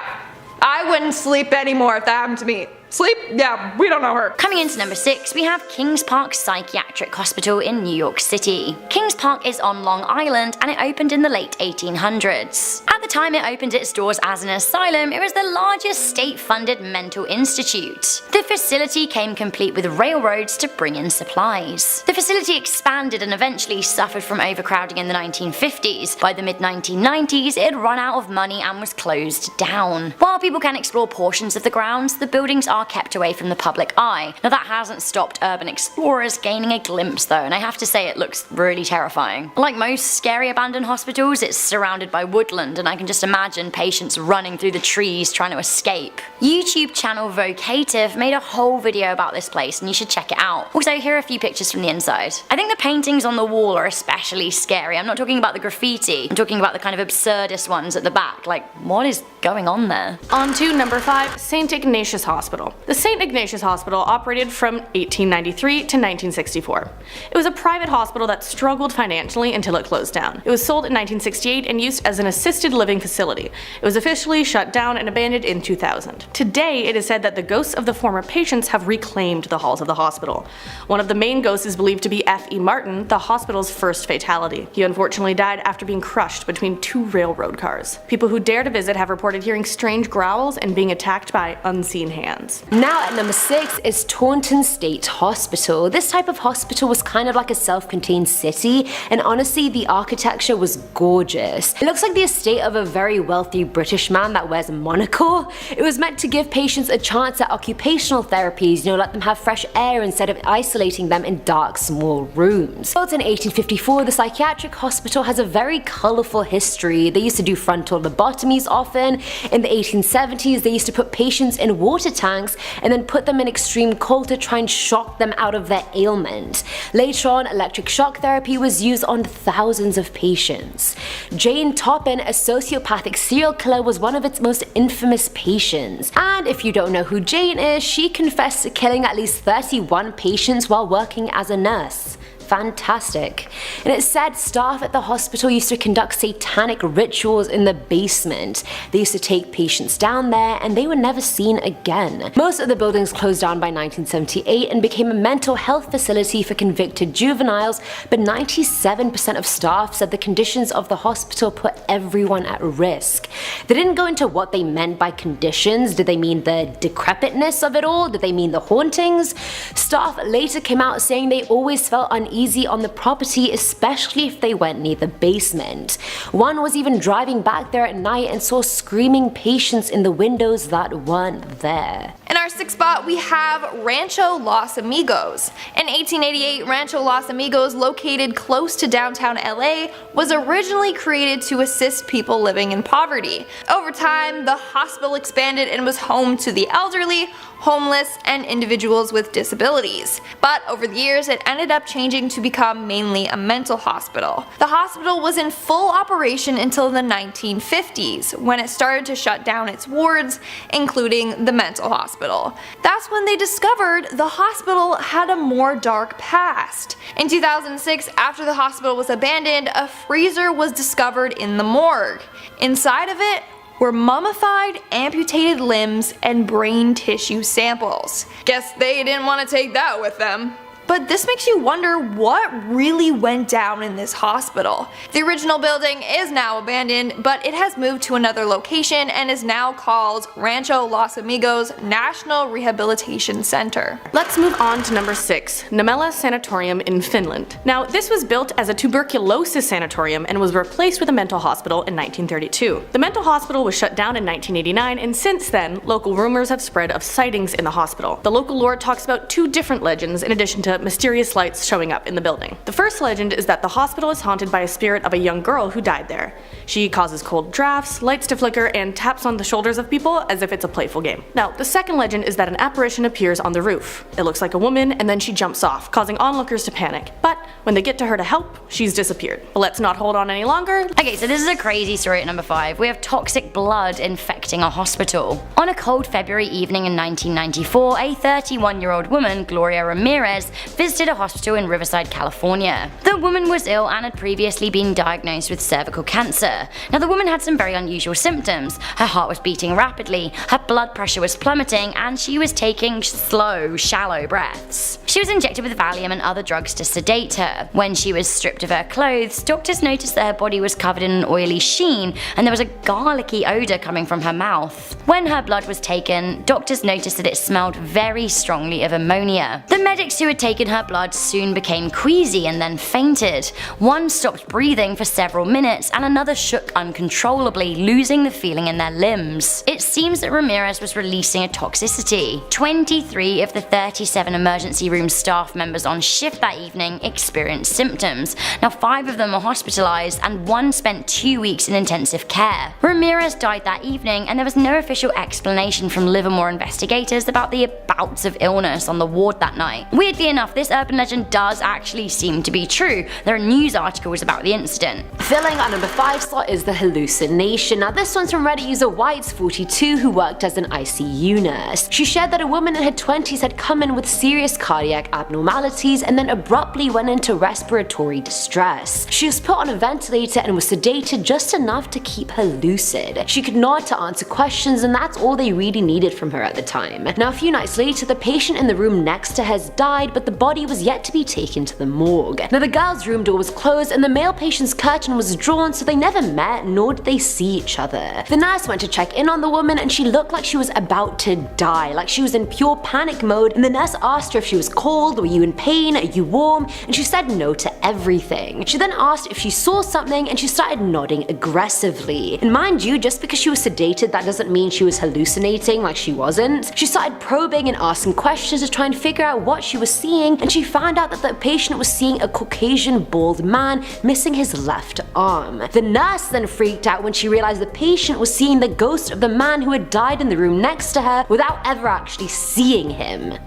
I wouldn't sleep anymore if that happened to me. Sleep? Yeah, we don't know her. Coming into number 6, we have Kings Park Psychiatric Hospital in New York City. Kings Park is on Long Island and it opened in the late 1800s. At the time it opened its doors as an asylum, it was the largest state-funded mental institute. The facility came complete with railroads to bring in supplies. The facility expanded and eventually suffered from overcrowding in the 1950s. By the mid-1990s, it had run out of money and was closed down. While people can explore portions of the grounds, the buildings are kept away from the public eye. Now that hasn't stopped urban explorers gaining a glimpse though, and I have to say it looks really terrifying. Like most scary abandoned hospitals, it's surrounded by woodland, and I can just imagine patients running through the trees trying to escape. YouTube channel Vocative made a whole video about this place and you should check it out. Also, here are a few pictures from the inside. I think the paintings on the wall are especially scary. I'm not talking about the graffiti, I'm talking about the kind of absurdist ones at the back. Like, what is going on there? On to number 5, St. Ignatius Hospital. The St. Ignatius Hospital operated from 1893 to 1964. It was a private hospital that struggled financially until it closed down. It was sold in 1968 and used as an assisted living facility. It was officially shut down and abandoned in 2000. Today, it is said that the ghosts of the former patients have reclaimed the halls of the hospital. One of the main ghosts is believed to be F.E. Martin, the hospital's first fatality. He unfortunately died after being crushed between 2 railroad cars. People who dare to visit have reported hearing strange growls and being attacked by unseen hands. Now at number 6 is Taunton State Hospital. This type of hospital was kind of like a self-contained city, and honestly the architecture was gorgeous. It looks like the estate of a very wealthy British man that wears a monocle. It was meant to give patients a chance at occupational therapies, let them have fresh air instead of isolating them in dark small rooms. Built in 1854, the Psychiatric Hospital has a very colourful history. They used to do frontal lobotomies often. In the 1870s, they used to put patients in water tanks and then put them in extreme cold to try and shock them out of their ailment. Later on, electric shock therapy was used on thousands of patients. Jane Toppin, a sociopathic serial killer, was one of its most infamous patients. And if you don't know who Jane is, she confessed to killing at least 31 patients while working as a nurse. Fantastic. And it said staff at the hospital used to conduct satanic rituals in the basement. They used to take patients down there and they were never seen again. Most of the buildings closed down by 1978 and became a mental health facility for convicted juveniles, but 97% of staff said the conditions of the hospital put everyone at risk. They didn't go into what they meant by conditions. Did they mean the decrepitness of it all? Did they mean the hauntings? Staff later came out saying they always felt uneasy on the property, especially if they went near the basement. One was even driving back there at night and saw screaming patients in the windows that weren't there. In our 6th spot, we have Rancho Los Amigos. In 1888, Rancho Los Amigos, located close to downtown LA, was originally created to assist people living in poverty. Over time, the hospital expanded and was home to the elderly, homeless, and individuals with disabilities. But over the years, it ended up changing to become mainly a mental hospital. The hospital was in full operation until the 1950s, when it started to shut down its wards, including the mental hospital. That's when they discovered the hospital had a more dark past. In 2006, after the hospital was abandoned, a freezer was discovered in the morgue. Inside of it were mummified, amputated limbs, and brain tissue samples. Guess they didn't want to take that with them. But this makes you wonder what really went down in this hospital. The original building is now abandoned, but it has moved to another location and is now called Rancho Los Amigos National Rehabilitation Center. Let's move on to number 6, Nameless Sanatorium in Finland. Now, this was built as a tuberculosis sanatorium and was replaced with a mental hospital in 1932. The mental hospital was shut down in 1989, and since then, local rumors have spread of sightings in the hospital. The local lore talks about 2 different legends in addition to mysterious lights showing up in the building. The first legend is that the hospital is haunted by a spirit of a young girl who died there. She causes cold drafts, lights to flicker, and taps on the shoulders of people as if it's a playful game. Now, the second legend is that an apparition appears on the roof. It looks like a woman, and then she jumps off, causing onlookers to panic. But when they get to her to help, she's disappeared. But let's not hold on any longer. Okay, so this is a crazy story at number 5. We have toxic blood infecting a hospital. On a cold February evening in 1994, a 31-year-old woman, Gloria Ramirez, visited a hospital in Riverside, California. The woman was ill and had previously been diagnosed with cervical cancer. Now the woman had some very unusual symptoms. Her heart was beating rapidly, her blood pressure was plummeting, and she was taking slow, shallow breaths. She was injected with Valium and other drugs to sedate her. When she was stripped of her clothes, doctors noticed that her body was covered in an oily sheen and there was a garlicky odour coming from her mouth. When her blood was taken, doctors noticed that it smelled very strongly of ammonia. The medics who had taken her blood soon became queasy and then fainted. One stopped breathing for several minutes and another shook uncontrollably, losing the feeling in their limbs. It seems that Ramirez was releasing a toxicity. 23 of the 37 emergency room staff members on shift that evening experienced symptoms. Now 5 of them were hospitalized and 1 spent 2 weeks in intensive care. Ramirez died that evening and there was no official explanation from Livermore investigators about the bouts of illness on the ward that night. Weirdly enough, this urban legend does actually seem to be true. There are news articles about the incident. Filling our number 5 slot is the hallucination. Now this one's from Reddit user Whites42 who worked as an ICU nurse. She shared that a woman in her 20s had come in with serious cardiac abnormalities and then abruptly went into respiratory distress. She was put on a ventilator and was sedated just enough to keep her lucid. She could nod to answer questions and that's all they really needed from her at the time. Now a few nights later, the patient in the room next to her has died, but the body was yet to be taken to the morgue. Now the girl's room door was closed and the male patient's curtain was drawn, so they never met nor did they see each other. The nurse went to check in on the woman and she looked like she was about to die, like she was in pure panic mode, and the nurse asked her if she was cold, were you in pain, are you warm, and she said no to everything. She then asked if she saw something and she started nodding aggressively. And mind you, just because she was sedated that doesn't mean she was hallucinating, like she wasn't. She started probing and asking questions to try and figure out what she was seeing, and she found out that the patient was seeing a Caucasian bald man missing his left arm. The nurse then freaked out when she realized the patient was seeing the ghost of the man who had died in the room next to her without ever actually seeing him.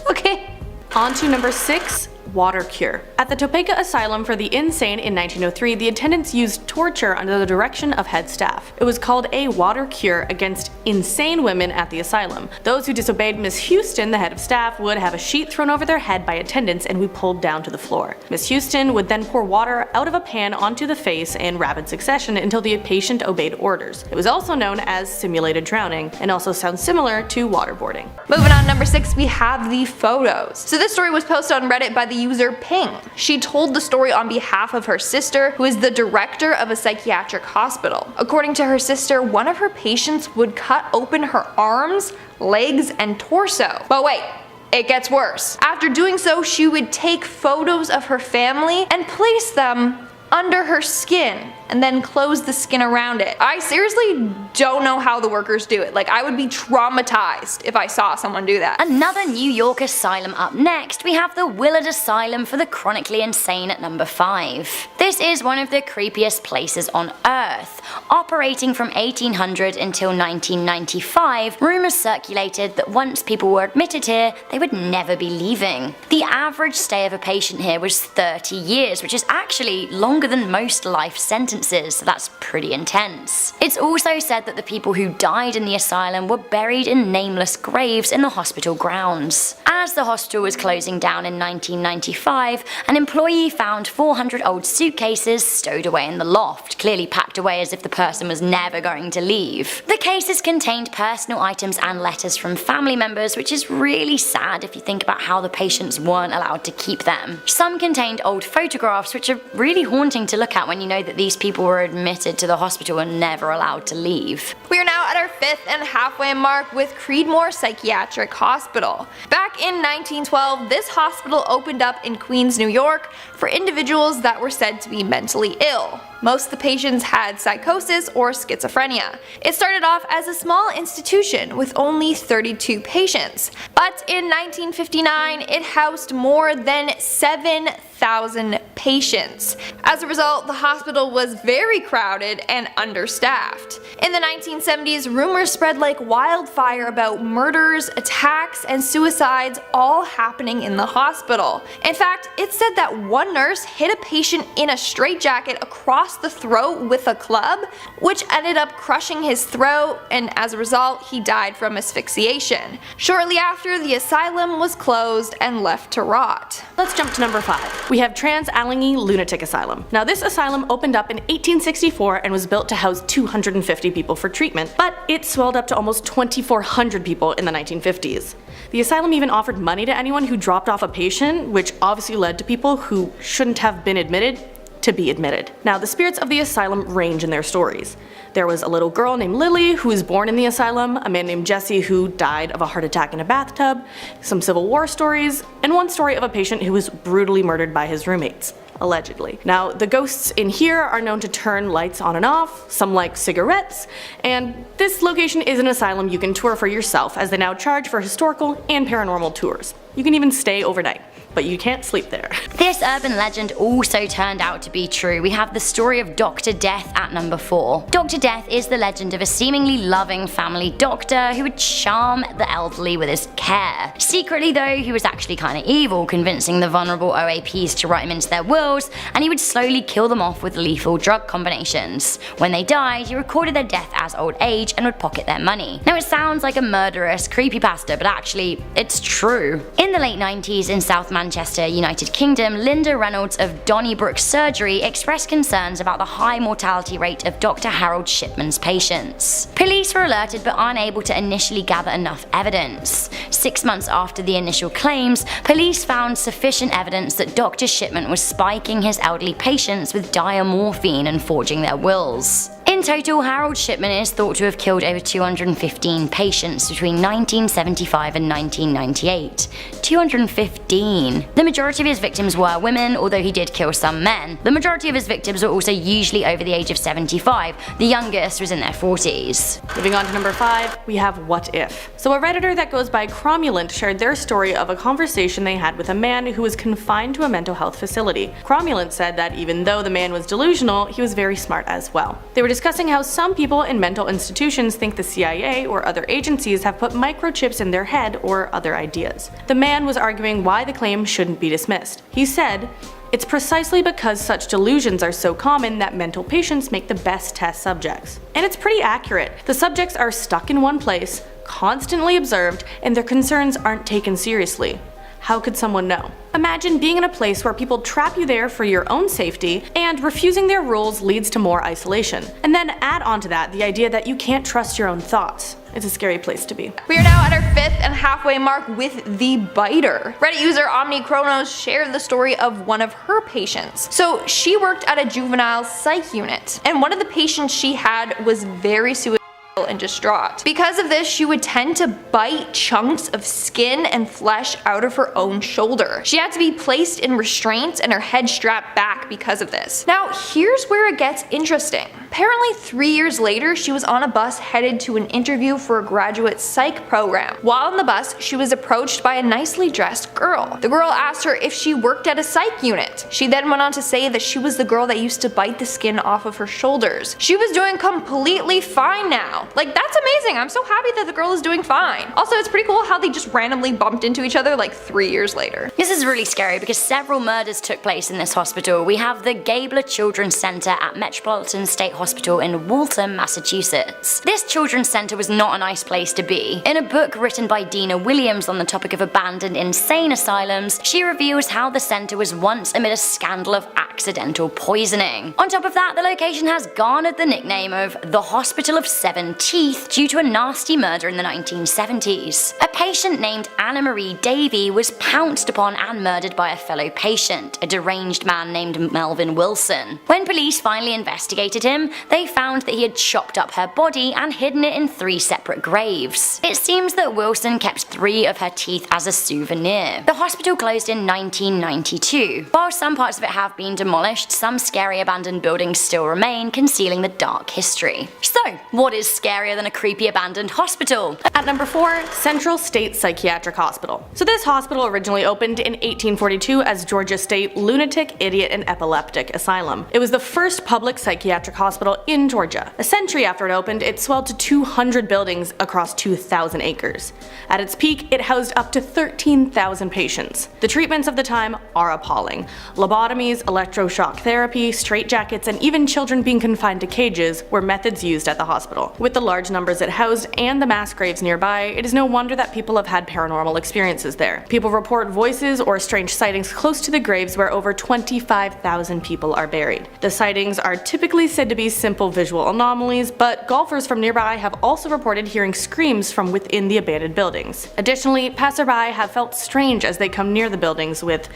Okay. On to number 6. Water cure. At the Topeka Asylum for the Insane in 1903, the attendants used torture under the direction of head staff. It was called a water cure against insane women at the asylum. Those who disobeyed Miss Houston, the head of staff, would have a sheet thrown over their head by attendants and be pulled down to the floor. Miss Houston would then pour water out of a pan onto the face in rapid succession until the patient obeyed orders. It was also known as simulated drowning and also sounds similar to waterboarding. Moving on, number 6, we have the photos. So this story was posted on Reddit by the user Ping. She told the story on behalf of her sister, who is the director of a psychiatric hospital. According to her sister, one of her patients would cut open her arms, legs, and torso. But wait, it gets worse. After doing so, she would take photos of her family and place them under her skin and then close the skin around it. I seriously don't know how the workers do it. Like, I would be traumatized if I saw someone do that. Another New York asylum up next. We have the Willard Asylum for the chronically insane at number 5. This is one of the creepiest places on earth. Operating from 1800 until 1995, rumors circulated that once people were admitted here, they would never be leaving. The average stay of a patient here was 30 years, which is actually longer than most life sentences, so that's pretty intense. It's also said that the people who died in the asylum were buried in nameless graves in the hospital grounds. As the hospital was closing down in 1995, an employee found 400 old suitcases stowed away in the loft, clearly packed away as if the person was never going to leave. The cases contained personal items and letters from family members, which is really sad if you think about how the patients weren't allowed to keep them. Some contained old photographs, which are really haunting to look at when you know that these people were admitted to the hospital and never allowed to leave. We are now at our 5th and halfway mark with Creedmoor Psychiatric Hospital. Back in 1912, this hospital opened up in Queens, New York for individuals that were said to be mentally ill. Most of the patients had psychosis or schizophrenia. It started off as a small institution with only 32 patients, but in 1959 it housed more than 7,000 patients. As a result, the hospital was very crowded and understaffed. In the 1970s, rumors spread like wildfire about murders, attacks, and suicides all happening in the hospital. In fact, it's said that one nurse hid a patient in a straitjacket across across the throat with a club, which ended up crushing his throat, and as a result, he died from asphyxiation. Shortly after, the asylum was closed and left to rot. Let's jump to number 5. We have Transallangi Lunatic Asylum. Now this asylum opened up in 1864 and was built to house 250 people for treatment, but it swelled up to almost 2,400 people in the 1950s. The asylum even offered money to anyone who dropped off a patient, which obviously led to people who shouldn't have been admitted to be admitted. Now the spirits of the asylum range in their stories. There was a little girl named Lily who was born in the asylum, a man named Jesse who died of a heart attack in a bathtub, some Civil War stories, and one story of a patient who was brutally murdered by his roommates. Allegedly. Now, the ghosts in here are known to turn lights on and off, some like cigarettes, and this location is an asylum you can tour for yourself as they now charge for historical and paranormal tours. You can even stay overnight, but you can't sleep there. This urban legend also turned out to be true. We have the story of Dr. Death at number 4. Dr. Death is the legend of a seemingly loving family doctor who would charm the elderly with his care. Secretly though, he was actually kinda evil, convincing the vulnerable OAPs to write him into their wills, and he would slowly kill them off with lethal drug combinations. When they died, he recorded their death as old age and would pocket their money. Now it sounds like a murderous creepypasta, but actually, it's true. In the late 90s in South Manchester, United Kingdom, Linda Reynolds of Donnybrook Surgery expressed concerns about the high mortality rate of Dr. Harold Shipman's patients. Police were alerted but unable to initially gather enough evidence. 6 months after the initial claims, police found sufficient evidence that Dr. Shipman was spiking his elderly patients with diamorphine and forging their wills. In total, Harold Shipman is thought to have killed over 215 patients between 1975 and 1998. 215. The majority of his victims were women, although he did kill some men. The majority of his victims were also usually over the age of 75. The youngest was in their 40s. Moving on to number 5, we have What If. So a redditor that goes by Cromulent shared their story of a conversation they had with a man who was confined to a mental health facility. Cromulent said that even though the man was delusional, he was very smart as well. They were discussing how some people in mental institutions think the CIA or other agencies have put microchips in their head or other ideas. The man was arguing why the claim shouldn't be dismissed. He said, "It's precisely because such delusions are so common that mental patients make the best test subjects." And it's pretty accurate. The subjects are stuck in one place, constantly observed, and their concerns aren't taken seriously. How could someone know? Imagine being in a place where people trap you there for your own safety, and refusing their rules leads to more isolation. And then add onto that the idea that you can't trust your own thoughts. It's a scary place to be. We are now at our 5th and halfway mark with the biter. Reddit user OmniChronos shared the story of one of her patients. So she worked at a juvenile psych unit, and one of the patients she had was very suicidal and distraught. Because of this, she would tend to bite chunks of skin and flesh out of her own shoulder. She had to be placed in restraints and her head strapped back because of this. Now, here's where it gets interesting. Apparently 3 years later, she was on a bus headed to an interview for a graduate psych program. While on the bus, she was approached by a nicely dressed girl. The girl asked her if she worked at a psych unit. She then went on to say that she was the girl that used to bite the skin off of her shoulders. She was doing completely fine now. Like, that's amazing. I'm so happy that the girl is doing fine. Also, it's pretty cool how they just randomly bumped into each other like 3 years later. This is really scary because several murders took place in this hospital. We have the Gabler Children's Center at Metropolitan State Hospital in Waltham, Massachusetts. This children's center was not a nice place to be. In a book written by Dina Williams on the topic of abandoned insane asylums, she reveals how the center was once amid a scandal of accidental poisoning. On top of that, the location has garnered the nickname of the Hospital of Seven Teeth due to a nasty murder in the 1970s. A patient named Anna Marie Davey was pounced upon and murdered by a fellow patient, a deranged man named Melvin Wilson. When police finally investigated him, they found that he had chopped up her body and hidden it in 3 separate graves. It seems that Wilson kept 3 of her teeth as a souvenir. The hospital closed in 1992. While some parts of it have been demolished, some scary abandoned buildings still remain, concealing the dark history. So, what is scarier than a creepy abandoned hospital? At number 4, Central State Psychiatric Hospital. So this hospital originally opened in 1842 as Georgia State Lunatic, Idiot, and Epileptic Asylum. It was the first public psychiatric hospital in Georgia. A century after it opened, it swelled to 200 buildings across 2,000 acres. At its peak, it housed up to 13,000 patients. The treatments of the time are appalling. Lobotomies, electroshock therapy, straitjackets, and even children being confined to cages were methods used at the hospital. With the large numbers it housed and the mass graves nearby, it is no wonder that people have had paranormal experiences there. People report voices or strange sightings close to the graves where over 25,000 people are buried. The sightings are typically said to be simple visual anomalies, but golfers from nearby have also reported hearing screams from within the abandoned buildings. Additionally, passerby have felt strange as they come near the buildings with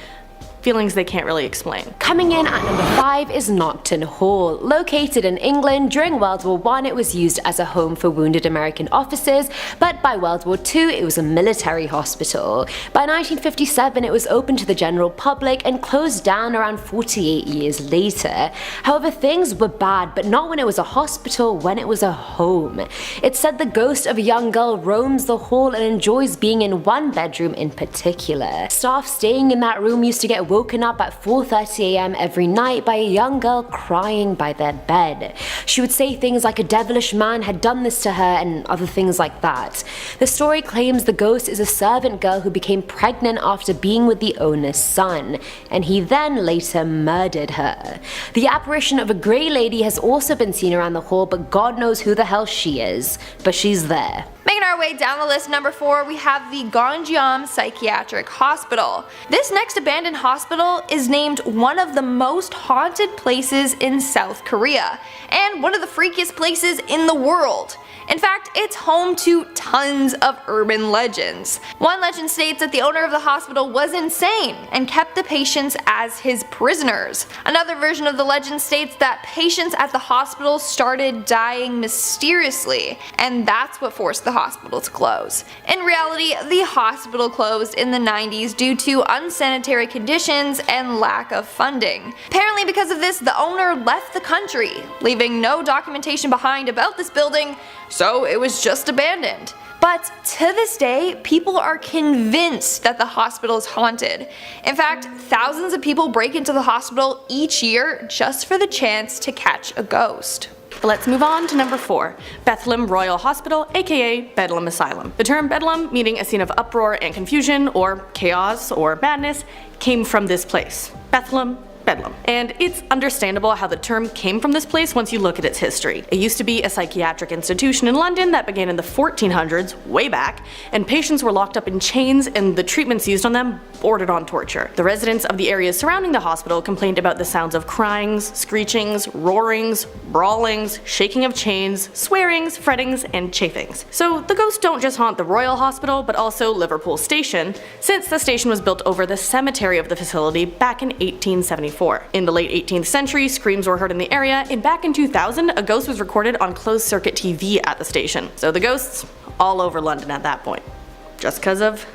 feelings they can't really explain. Coming in at number 5 is Knockton Hall. Located in England, during World War I it was used as a home for wounded American officers, but by World War II it was a military hospital. By 1957 it was open to the general public and closed down around 48 years later. However, things were bad, but not when it was a hospital, when it was a home. It's said the ghost of a young girl roams the hall and enjoys being in one bedroom in particular. Staff staying in that room used to get woken up at 4:30 am every night by a young girl crying by their bed. She would say things like a devilish man had done this to her and other things like that. The story claims the ghost is a servant girl who became pregnant after being with the owner's son, and he then later murdered her. The apparition of a grey lady has also been seen around the hall, but God knows who the hell she is, but she's there. Making our way down the list, number 4, we have the Gojeom Psychiatric Hospital. This next abandoned hospital is named one of the most haunted places in South Korea, and one of the freakiest places in the world. In fact, it's home to tons of urban legends. One legend states that the owner of the hospital was insane and kept the patients as his prisoners. Another version of the legend states that patients at the hospital started dying mysteriously, and that's what forced the hospital to close. In reality, the hospital closed in the 90s due to unsanitary conditions and lack of funding. Apparently because of this, the owner left the country, leaving no documentation behind about this building, so it was just abandoned. But to this day, people are convinced that the hospital is haunted. In fact, thousands of people break into the hospital each year just for the chance to catch a ghost. Let's move on to number 4, Bethlehem Royal Hospital, aka Bedlam Asylum. The term Bedlam, meaning a scene of uproar and confusion, or chaos, or madness, came from this place. Bethlehem, Bedlam. And it's understandable how the term came from this place once you look at its history. It used to be a psychiatric institution in London that began in the 1400s, way back, and patients were locked up in chains and the treatments used on them bordered on torture. The residents of the areas surrounding the hospital complained about the sounds of cryings, screechings, roarings, brawlings, shaking of chains, swearings, frettings, and chafings. So the ghosts don't just haunt the Royal Hospital, but also Liverpool Station, since the station was built over the cemetery of the facility back in 1874. In the late 18th century, screams were heard in the area, and back in 2000, a ghost was recorded on closed-circuit TV at the station. So the ghosts all over London at that point, just because of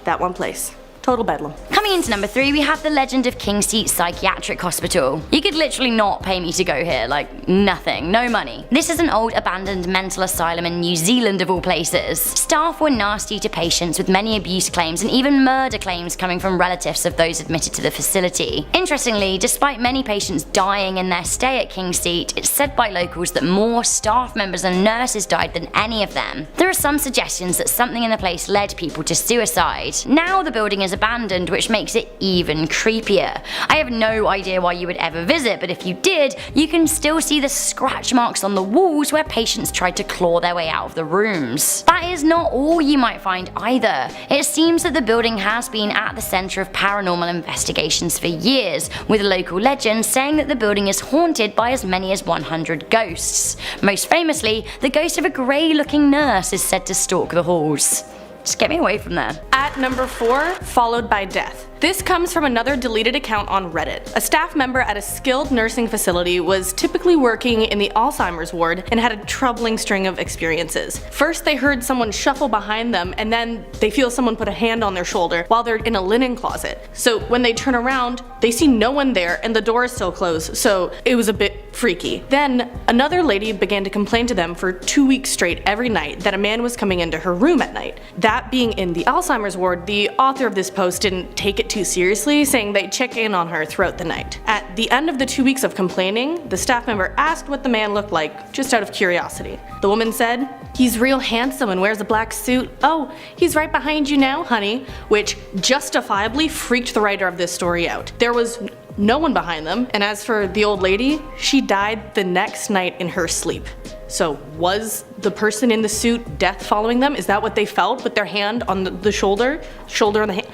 that one place. Total bedlam. Coming into number 3, we have the legend of King Seat Psychiatric Hospital. You could literally not pay me to go here, like nothing, no money. This is an old abandoned mental asylum in New Zealand of all places. Staff were nasty to patients with many abuse claims and even murder claims coming from relatives of those admitted to the facility. Interestingly, despite many patients dying in their stay at King Seat, it's said by locals that more staff members and nurses died than any of them. There are some suggestions that something in the place led people to suicide. Now the building is abandoned, which makes it even creepier. I have no idea why you would ever visit, but if you did, you can still see the scratch marks on the walls where patients tried to claw their way out of the rooms. That is not all you might find either. It seems that the building has been at the centre of paranormal investigations for years, with local legends saying that the building is haunted by as many as 100 ghosts. Most famously, the ghost of a grey-looking nurse is said to stalk the halls. Just get me away from there. At number 4, followed by death. This comes from another deleted account on Reddit. A staff member at a skilled nursing facility was typically working in the Alzheimer's ward and had a troubling string of experiences. First, they heard someone shuffle behind them, and then they feel someone put a hand on their shoulder while they're in a linen closet. So when they turn around, they see no one there and the door is still closed, so it was a bit freaky. Then, another lady began to complain to them for 2 weeks straight every night that a man was coming into her room at night. That being in the Alzheimer's ward, the author of this post didn't take it too seriously, saying they'd check in on her throughout the night. At the end of the 2 weeks of complaining, the staff member asked what the man looked like, just out of curiosity. The woman said, "He's real handsome and wears a black suit. Oh, he's right behind you now, honey," which justifiably freaked the writer of this story out. There was no one behind them, and as for the old lady, she died the next night in her sleep. So was the person in the suit death following them? Is that what they felt with their hand on the shoulder on the hand?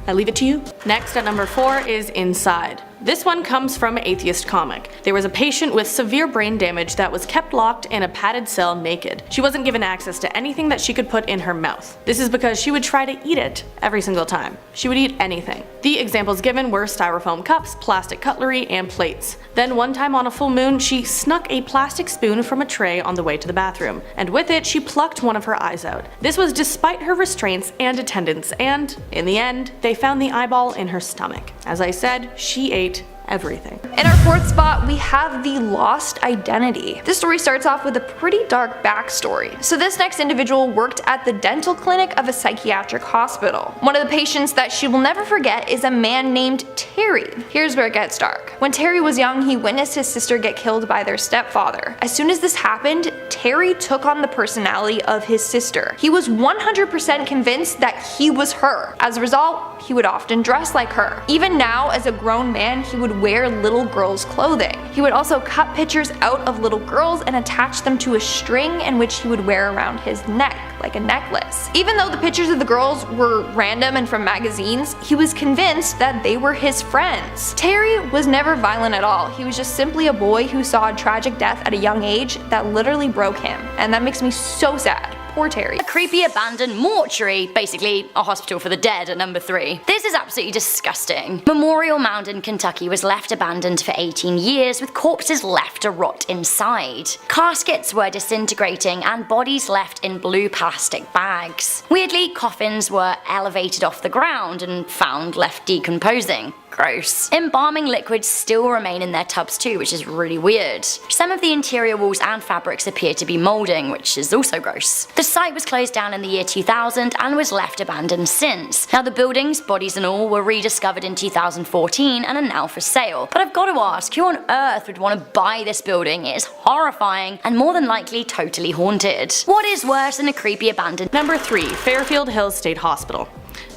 I leave it to you. Next at number 4 is Inside. This one comes from Atheist Comic. There was a patient with severe brain damage that was kept locked in a padded cell naked. She wasn't given access to anything that she could put in her mouth. This is because she would try to eat it every single time. She would eat anything. The examples given were styrofoam cups, plastic cutlery, and plates. Then one time on a full moon, she snuck a plastic spoon from a tray on the way to the bathroom, and with it she plucked one of her eyes out. This was despite her restraints and attendants, and in the end, they found the eyeball in her stomach. As I said, she ate everything. In our 4th spot, we have the lost identity. This story starts off with a pretty dark backstory. So this next individual worked at the dental clinic of a psychiatric hospital. One of the patients that she will never forget is a man named Terry. Here's where it gets dark. When Terry was young, he witnessed his sister get killed by their stepfather. As soon as this happened, Terry took on the personality of his sister. He was 100% convinced that he was her. As a result, he would often dress like her. Even now, as a grown man, he would wear little girls' clothing. He would also cut pictures out of little girls and attach them to a string in which he would wear around his neck, like a necklace. Even though the pictures of the girls were random and from magazines, he was convinced that they were his friends. Terry was never violent at all. He was just simply a boy who saw a tragic death at a young age that literally broke him. And that makes me so sad. Poor Terry. A creepy abandoned mortuary, basically a hospital for the dead at number 3. This is absolutely disgusting. Memorial Mound in Kentucky was left abandoned for 18 years with corpses left to rot inside. Caskets were disintegrating and bodies left in blue plastic bags. Weirdly, coffins were elevated off the ground and found left decomposing. Gross. Embalming liquids still remain in their tubs too, which is really weird. Some of the interior walls and fabrics appear to be moulding, which is also gross. The site was closed down in the year 2000 and was left abandoned since. Now the buildings, bodies and all, were rediscovered in 2014 and are now for sale. But I've got to ask, who on earth would want to buy this building? It is horrifying and more than likely totally haunted. What is worse than a creepy abandoned? Number 3, Fairfield Hills State Hospital.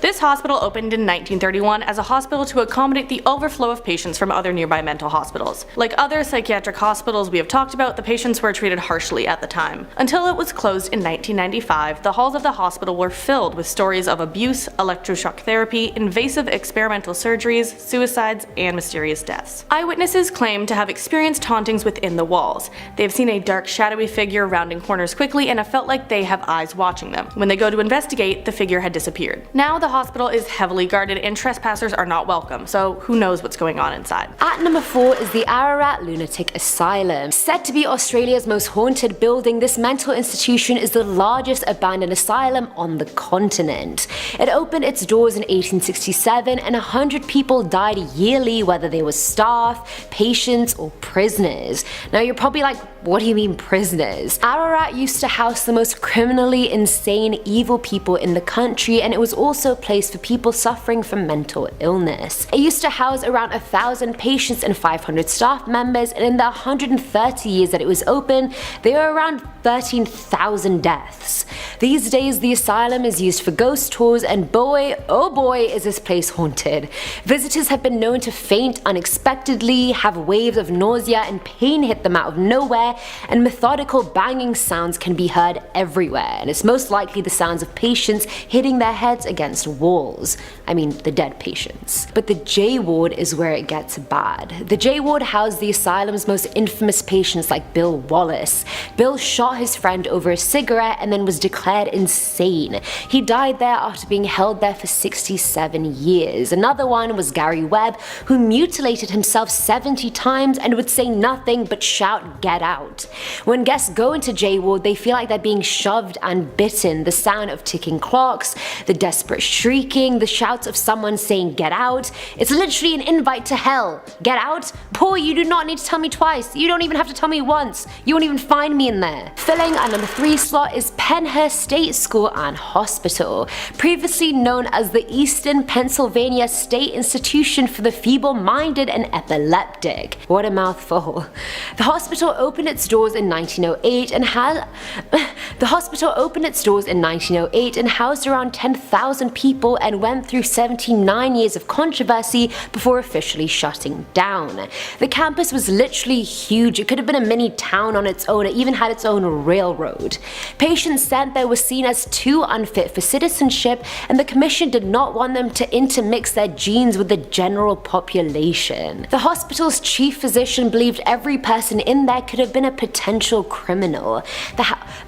This hospital opened in 1931 as a hospital to accommodate the overflow of patients from other nearby mental hospitals. Like other psychiatric hospitals we have talked about, the patients were treated harshly at the time. Until it was closed in 1995, the halls of the hospital were filled with stories of abuse, electroshock therapy, invasive experimental surgeries, suicides, and mysterious deaths. Eyewitnesses claim to have experienced hauntings within the walls. They have seen a dark, shadowy figure rounding corners quickly and have felt like they have eyes watching them. When they go to investigate, the figure had disappeared. Now the hospital is heavily guarded and trespassers are not welcome, so who knows what's going on inside. At number 4 is the Ararat Lunatic Asylum. Said to be Australia's most haunted building, this mental institution is the largest abandoned asylum on the continent. It opened its doors in 1867 and 100 people died yearly, whether they were staff, patients, or prisoners. Now you're probably like, what do you mean prisoners? Ararat used to house the most criminally insane, evil people in the country, and it was also a place for people suffering from mental illness. It used to house around 1,000 patients and 500 staff members, and in the 130 years that it was open, there were around 13,000 deaths. These days, the asylum is used for ghost tours, and boy, oh boy, is this place haunted. Visitors have been known to faint unexpectedly, have waves of nausea and pain hit them out of nowhere, and methodical banging sounds can be heard everywhere, and it's most likely the sounds of patients hitting their heads against walls. I mean, the dead patients. But the J ward is where it gets bad. The J ward housed the asylum's most infamous patients like Bill Wallace. Bill shot his friend over a cigarette and then was declared insane. He died there after being held there for 67 years. Another one was Gary Webb, who mutilated himself 70 times and would say nothing but shout, "Get out." When guests go into J ward, they feel like they're being shoved and bitten. The sound of ticking clocks, the desperate shrieking, the shouts of someone saying "get out." It's literally an invite to hell. Get out? Poor, you do not need to tell me twice. You don't even have to tell me once. You won't even find me in there. Filling our number 3 slot is Penhurst State School and Hospital. Previously previously known as the Eastern Pennsylvania State Institution for the Feeble-Minded and Epileptic. What a mouthful. The hospital opened its doors in 1908 and housed around 10,000 people and went through 79 years of controversy before officially shutting down. The campus was literally huge. It could have been a mini town on its own. It even had its own railroad. Patients sent there were seen as too unfit for citizenship, and the commission did not want them to intermix their genes with the general population. The hospital's chief physician believed every person in there could have been a potential criminal.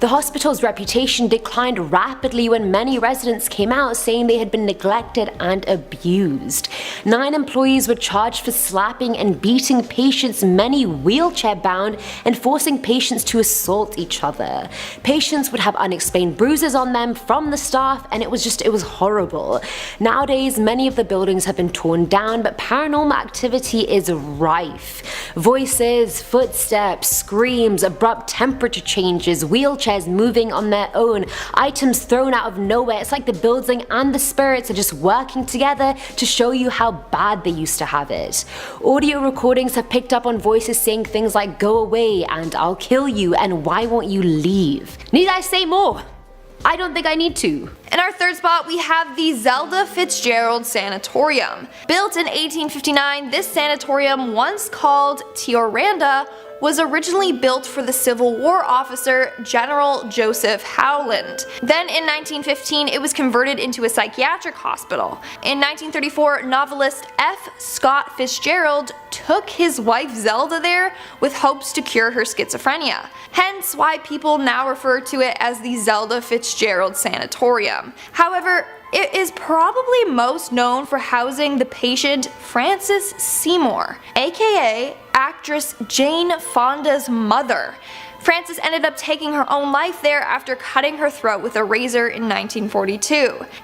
The hospital's reputation declined rapidly when many residents came out saying they had been neglected and abused. 9 employees were charged for slapping and beating patients, many wheelchair-bound, and forcing patients to assault each other. Patients would have unexplained bruises on them from the staff, and it was horrible. Nowadays, many of the buildings have been torn down, but paranormal activity is rife. Voices, footsteps, screams, abrupt temperature changes, wheelchairs moving on their own, items thrown out of nowhere. It's like the building and the spirits are just working together to show you how bad they used to have it. Audio recordings have picked up on voices saying things like "go away" and "I'll kill you" and "why won't you leave?" Need I say more? I don't think I need to. In our third spot, we have the Zelda Fitzgerald Sanatorium. Built in 1859, this sanatorium, once called Tioranda, was originally built for the Civil War officer General Joseph Howland. Then in 1915, it was converted into a psychiatric hospital. In 1934, novelist F. Scott Fitzgerald took his wife Zelda there with hopes to cure her schizophrenia. Hence why people now refer to it as the Zelda Fitzgerald Sanatorium. However, it is probably most known for housing the patient Frances Seymour, aka actress Jane Fonda's mother. Frances ended up taking her own life there after cutting her throat with a razor in 1942.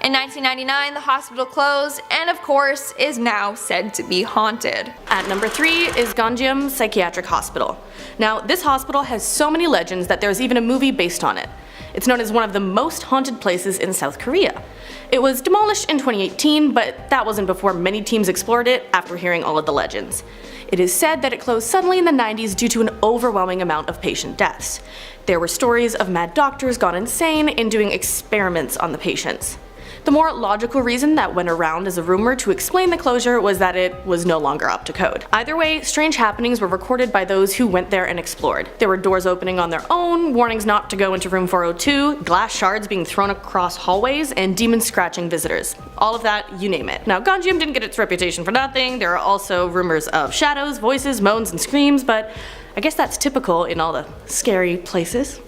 In 1999, the hospital closed and of course is now said to be haunted. At number 3 is Gojeom Psychiatric Hospital. Now, this hospital has so many legends that there's even a movie based on it. It's known as one of the most haunted places in South Korea. It was demolished in 2018, but that wasn't before many teams explored it after hearing all of the legends. It is said that it closed suddenly in the 90s due to an overwhelming amount of patient deaths. There were stories of mad doctors gone insane in doing experiments on the patients. The more logical reason that went around as a rumor to explain the closure was that it was no longer up to code. Either way, strange happenings were recorded by those who went there and explored. There were doors opening on their own, warnings not to go into room 402, glass shards being thrown across hallways, and demons scratching visitors. All of that, you name it. Now, Gojeom didn't get its reputation for nothing. There are also rumors of shadows, voices, moans, and screams, but I guess that's typical in all the scary places.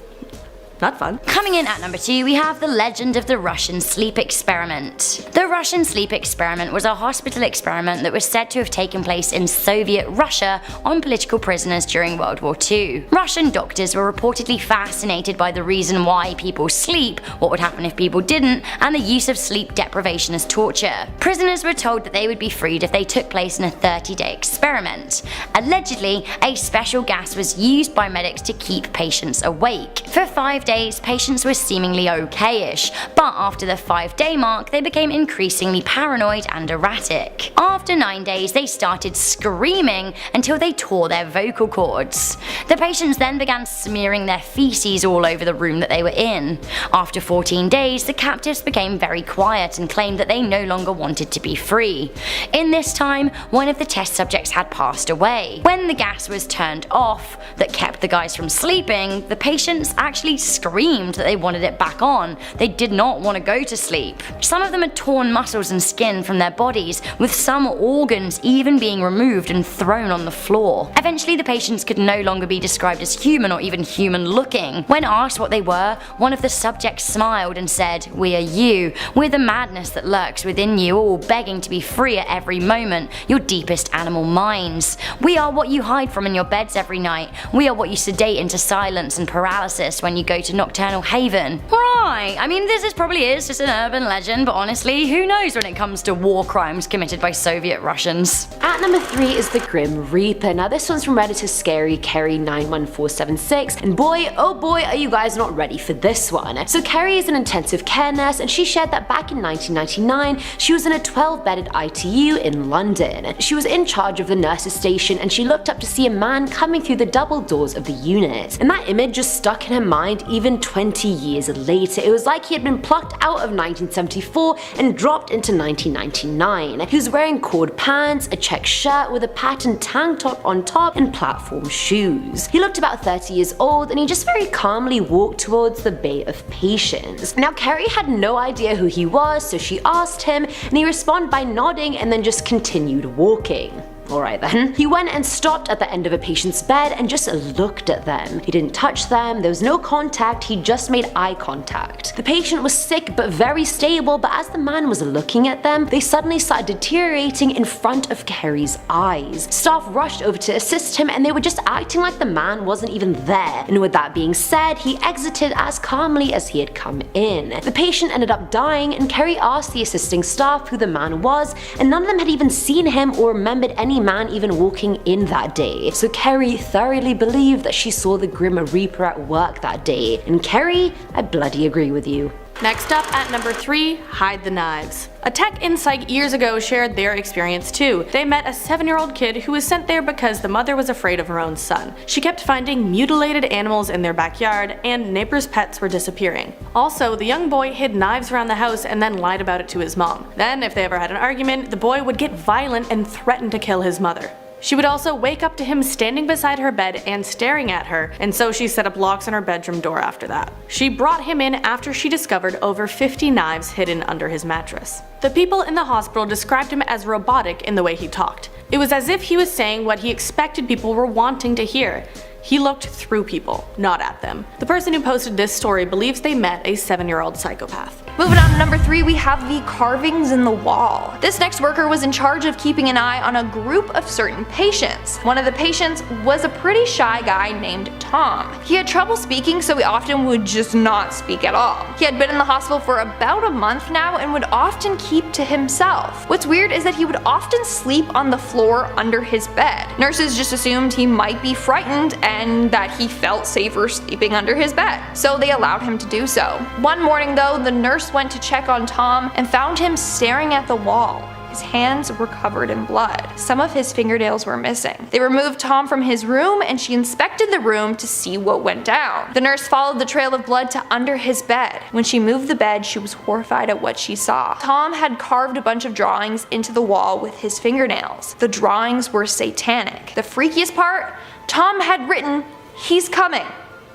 Not fun. Coming in at number 2, we have the legend of the Russian sleep experiment. The Russian sleep experiment was a hospital experiment that was said to have taken place in Soviet Russia on political prisoners during World War II. Russian doctors were reportedly fascinated by the reason why people sleep, what would happen if people didn't, and the use of sleep deprivation as torture. Prisoners were told that they would be freed if they took place in a 30-day experiment. Allegedly, a special gas was used by medics to keep patients awake. For 5 days, patients were seemingly okay-ish, but after the 5-day mark, they became increasingly paranoid and erratic. After 9 days, they started screaming until they tore their vocal cords. The patients then began smearing their feces all over the room that they were in. After 14 days, the captives became very quiet and claimed that they no longer wanted to be free. In this time, one of the test subjects had passed away. When the gas was turned off that kept the guys from sleeping, the patients actually screamed that they wanted it back on. They did not want to go to sleep. Some of them had torn muscles and skin from their bodies, with some organs even being removed and thrown on the floor. Eventually, the patients could no longer be described as human or even human looking. When asked what they were, one of the subjects smiled and said, "We are you. We're the madness that lurks within you, all begging to be free at every moment, your deepest animal minds. We are what you hide from in your beds every night. We are what you sedate into silence and paralysis when you go to nocturnal haven. Right, I mean this probably is just an urban legend, but honestly, who knows when it comes to war crimes committed by Soviet Russians. At number 3 is the Grim Reaper. Now this one's from Redditor Scary Kerry 91476, and boy oh boy are you guys not ready for this one. So Kerry is an intensive care nurse, and she shared that back in 1999 she was in a 12-bedded ITU in London. She was in charge of the nurses station, and she looked up to see a man coming through the double doors of the unit. And that image just stuck in her mind even 20 years later. It was like he had been plucked out of 1974 and dropped into 1999. He was wearing cord pants, a check shirt with a patterned tank top on top, and platform shoes. He looked about 30 years old, and he just very calmly walked towards the bay of patients. Now Kerry had no idea who he was, so she asked him, and he responded by nodding and then just continued walking. Alright then. He went and stopped at the end of a patient's bed and just looked at them. He didn't touch them, there was no contact, he just made eye contact. The patient was sick but very stable, but as the man was looking at them, they suddenly started deteriorating in front of Kerry's eyes. Staff rushed over to assist him, and they were just acting like the man wasn't even there. And with that being said, he exited as calmly as he had come in. The patient ended up dying, and Kerry asked the assisting staff who the man was, and none of them had even seen him or remembered any man even walking in that day. So Kerry thoroughly believed that she saw the Grim Reaper at work that day. And Kerry, I bloody agree with you. Next up at number 3, Hide the Knives. A tech in Psych years ago shared their experience too. They met a 7-year-old kid who was sent there because the mother was afraid of her own son. She kept finding mutilated animals in their backyard, and neighbors' pets were disappearing. Also, the young boy hid knives around the house and then lied about it to his mom. Then, if they ever had an argument, the boy would get violent and threaten to kill his mother. She would also wake up to him standing beside her bed and staring at her, and so she set up locks on her bedroom door after that. She brought him in after she discovered over 50 knives hidden under his mattress. The people in the hospital described him as robotic in the way he talked. It was as if he was saying what he expected people were wanting to hear. He looked through people, not at them. The person who posted this story believes they met a 7-year-old psychopath. Moving on to number 3, we have the carvings in the wall. This next worker was in charge of keeping an eye on a group of certain patients. One of the patients was a pretty shy guy named Tom. He had trouble speaking, so he often would just not speak at all. He had been in the hospital for about a month now and would often keep to himself. What's weird is that he would often sleep on the floor under his bed. Nurses just assumed he might be frightened and that he felt safer sleeping under his bed, so they allowed him to do so. One morning though, the nurse went to check on Tom and found him staring at the wall. His hands were covered in blood. Some of his fingernails were missing. They removed Tom from his room, and she inspected the room to see what went down. The nurse followed the trail of blood to under his bed. When she moved the bed, she was horrified at what she saw. Tom had carved a bunch of drawings into the wall with his fingernails. The drawings were satanic. The freakiest part? Tom had written, "He's coming,"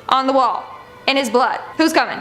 on the wall, in his blood. Who's coming?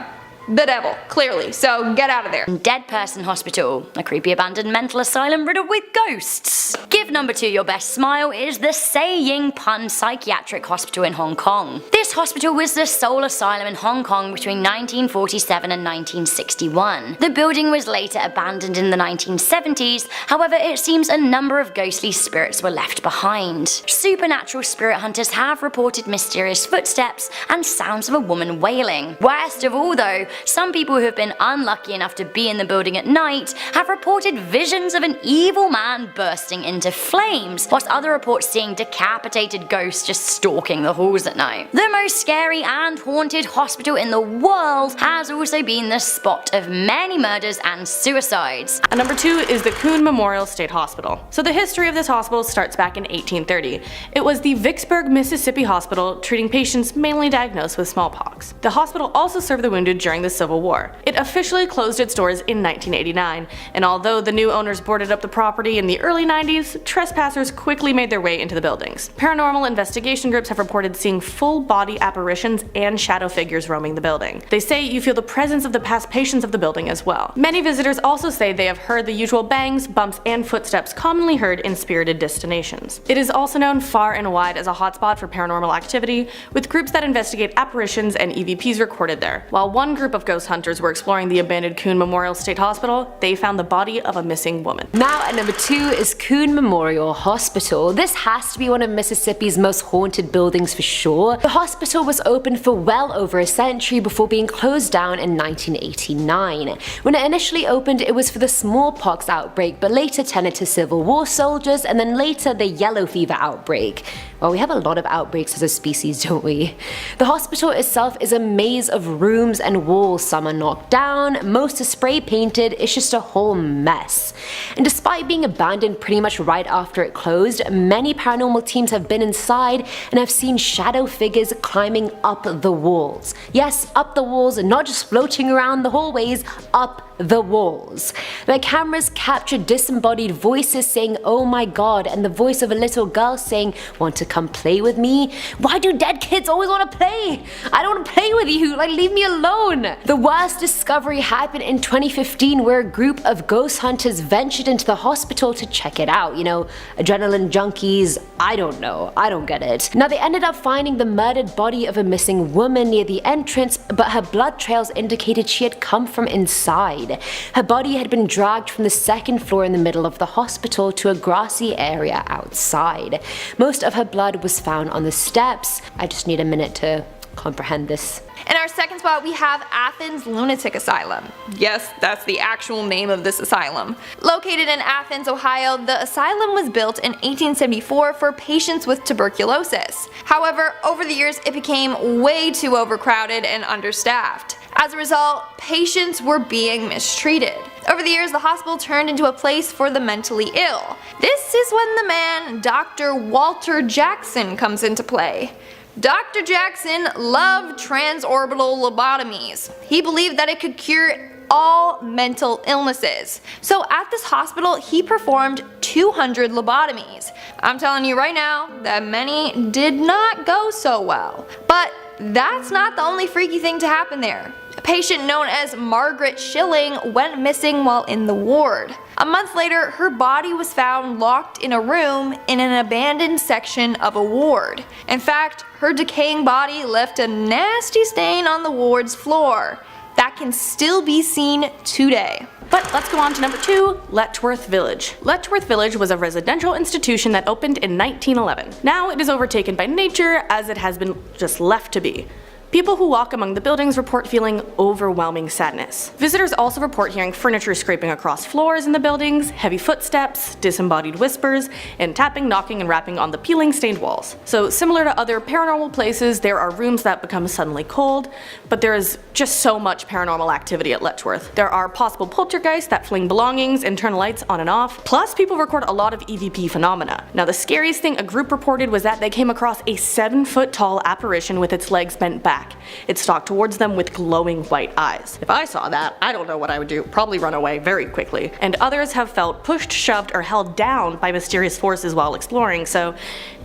The devil, clearly, so get out of there. Dead Person Hospital, a creepy abandoned mental asylum riddled with ghosts. Give number 2 your best smile is the Say Ying Pun Psychiatric Hospital in Hong Kong. This hospital was the sole asylum in Hong Kong between 1947 and 1961. The building was later abandoned in the 1970s, however it seems a number of ghostly spirits were left behind. Supernatural spirit hunters have reported mysterious footsteps and sounds of a woman wailing. Worst of all though, some people who have been unlucky enough to be in the building at night have reported visions of an evil man bursting into flames, whilst other reports seeing decapitated ghosts just stalking the halls at night. The most scary and haunted hospital in the world has also been the spot of many murders and suicides. And number 2 is the Kuhn Memorial State Hospital. So the history of this hospital starts back in 1830. It was the Vicksburg, Mississippi hospital treating patients mainly diagnosed with smallpox. The hospital also served the wounded during the Civil War. It officially closed its doors in 1989, and although the new owners boarded up the property in the early 90s, trespassers quickly made their way into the buildings. Paranormal investigation groups have reported seeing full-body apparitions and shadow figures roaming the building. They say you feel the presence of the past patients of the building as well. Many visitors also say they have heard the usual bangs, bumps, and footsteps commonly heard in spirited destinations. It is also known far and wide as a hotspot for paranormal activity, with groups that investigate apparitions and EVPs recorded there. While one group of ghost hunters were exploring the abandoned Kuhn Memorial State Hospital, they found the body of a missing woman. Now at number 2 is Kuhn Memorial Hospital. This has to be one of Mississippi's most haunted buildings for sure. The hospital was open for well over a century before being closed down in 1989. When it initially opened, it was for the smallpox outbreak, but later tended to Civil War soldiers, and then later the yellow fever outbreak. Well, we have a lot of outbreaks as a species, don't we? The hospital itself is a maze of rooms and walls. Some are knocked down, most are spray painted, it's just a whole mess. And despite being abandoned pretty much right after it closed, many paranormal teams have been inside and have seen shadow figures climbing up the walls. Yes, up the walls, and not just floating around the hallways, up the walls. Their cameras captured disembodied voices saying, "Oh my god," and the voice of a little girl saying, "Want to come play with me?" Why do dead kids always want to play? I don't want to play with you, like leave me alone. The worst discovery happened in 2015 where a group of ghost hunters ventured into the hospital to check it out. You know, adrenaline junkies, I don't know, I don't get it. Now they ended up finding the murdered body of a missing woman near the entrance, but her blood trails indicated she had come from inside. Her body had been dragged from the second floor in the middle of the hospital to a grassy area outside. Most of her blood was found on the steps. I just need a minute to comprehend this. In our second spot, we have Athens Lunatic Asylum. Yes, that's the actual name of this asylum. Located in Athens, Ohio, the asylum was built in 1874 for patients with tuberculosis. However, over the years, it became way too overcrowded and understaffed. As a result, patients were being mistreated. Over the years, the hospital turned into a place for the mentally ill. This is when the man, Dr. Walter Jackson, comes into play. Dr. Jackson loved transorbital lobotomies. He believed that it could cure all mental illnesses. So at this hospital, he performed 200 lobotomies. I'm telling you right now that many did not go so well. But that's not the only freaky thing to happen there. A patient known as Margaret Schilling went missing while in the ward. A month later, her body was found locked in a room in an abandoned section of a ward. In fact, her decaying body left a nasty stain on the ward's floor that can still be seen today. But let's go on to number 2, Letchworth Village. Letchworth Village was a residential institution that opened in 1911. Now it is overtaken by nature, as it has been just left to be. People who walk among the buildings report feeling overwhelming sadness. Visitors also report hearing furniture scraping across floors in the buildings, heavy footsteps, disembodied whispers, and tapping, knocking, and rapping on the peeling stained walls. So similar to other paranormal places, there are rooms that become suddenly cold, but there is just so much paranormal activity at Letchworth. There are possible poltergeists that fling belongings and turn lights on and off, plus people record a lot of EVP phenomena. Now the scariest thing a group reported was that they came across a 7-foot tall apparition with its legs bent back. It stalked towards them with glowing white eyes. If I saw that, I don't know what I would do, probably run away very quickly. And others have felt pushed, shoved, or held down by mysterious forces while exploring, so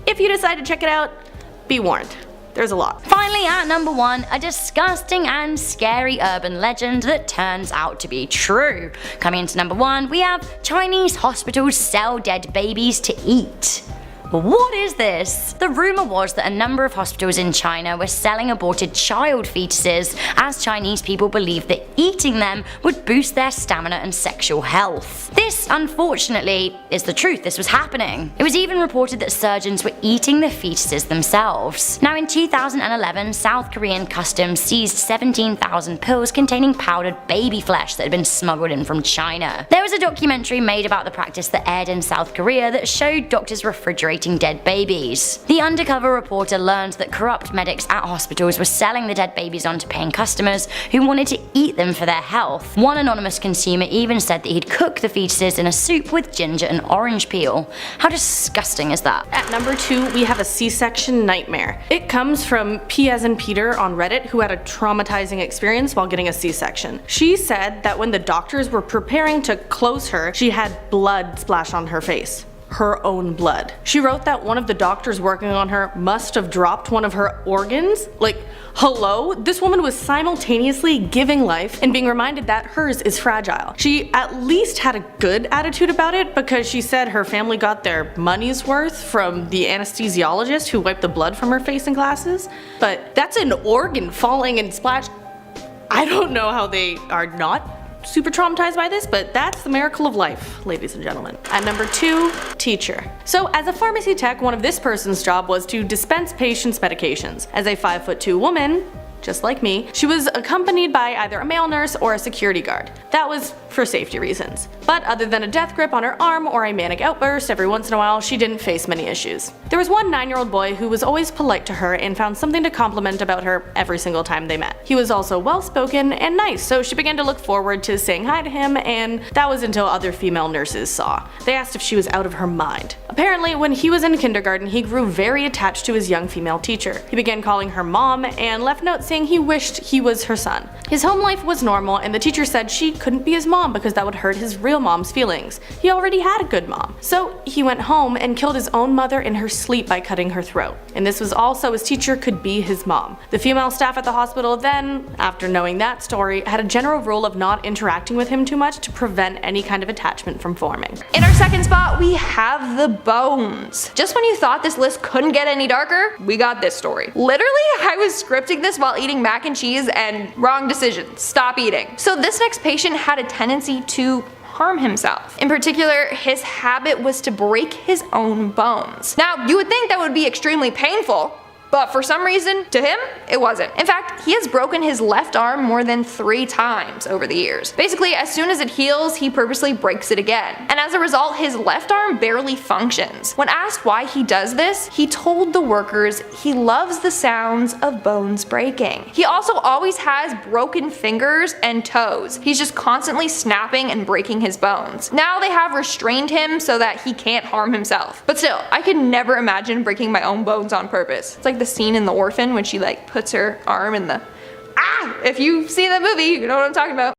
if you decide to check it out, be warned. There's a lot. Finally, at number 1, a disgusting and scary urban legend that turns out to be true. Coming into number 1, we have Chinese hospitals sell dead babies to eat. What is this? The rumour was that a number of hospitals in China were selling aborted child fetuses, as Chinese people believed that eating them would boost their stamina and sexual health. This, unfortunately, is the truth. This was happening. It was even reported that surgeons were eating the fetuses themselves. Now in 2011, South Korean customs seized 17,000 pills containing powdered baby flesh that had been smuggled in from China. There was a documentary made about the practice that aired in South Korea that showed doctors refrigerating dead babies. The undercover reporter learned that corrupt medics at hospitals were selling the dead babies on to paying customers who wanted to eat them for their health. One anonymous consumer even said that he'd cook the fetuses in a soup with ginger and orange peel. How disgusting is that? At number 2, we have a C-section nightmare. It comes from P as in Peter on Reddit, who had a traumatizing experience while getting a C-section. She said that when the doctors were preparing to close her, she had blood splash on her face. Her own blood. She wrote that one of the doctors working on her must have dropped one of her organs. Like, hello? This woman was simultaneously giving life and being reminded that hers is fragile. She at least had a good attitude about it because she said her family got their money's worth from the anesthesiologist who wiped the blood from her face and glasses. But that's an organ falling and splash. I don't know how they are not super traumatized by this, but that's the miracle of life, ladies and gentlemen. At number 2, teacher. So as a pharmacy tech, one of this person's job was to dispense patients' medications. As a 5'2" woman, just like me, she was accompanied by either a male nurse or a security guard. That was for safety reasons. But other than a death grip on her arm or a manic outburst every once in a while, she didn't face many issues. There was one 9-year-old boy who was always polite to her and found something to compliment about her every single time they met. He was also well-spoken and nice, so she began to look forward to saying hi to him, and that was until other female nurses saw. They asked if she was out of her mind. Apparently, when he was in kindergarten, he grew very attached to his young female teacher. He began calling her mom and left notes saying he wished he was her son. His home life was normal, and the teacher said she couldn't be his mom because that would hurt his real mom's feelings. He already had a good mom. So he went home and killed his own mother in her sleep by cutting her throat. And this was all so his teacher could be his mom. The female staff at the hospital then, after knowing that story, had a general rule of not interacting with him too much to prevent any kind of attachment from forming. In our second spot, we have the bones. Just when you thought this list couldn't get any darker, we got this story. Literally, I was scripting this while eating mac and cheese and wrong decision. Stop eating. So this next patient had a tendency to harm himself. In particular, his habit was to break his own bones. Now, you would think that would be extremely painful, but for some reason, to him, it wasn't. In fact, he has broken his left arm more than 3 times over the years. Basically, as soon as it heals, he purposely breaks it again. And as a result, his left arm barely functions. When asked why he does this, he told the workers he loves the sounds of bones breaking. He also always has broken fingers and toes. He's just constantly snapping and breaking his bones. Now they have restrained him so that he can't harm himself. But still, I could never imagine breaking my own bones on purpose. It's like the scene in The Orphan when she like puts her arm in the if you see that movie, you know what I'm talking about.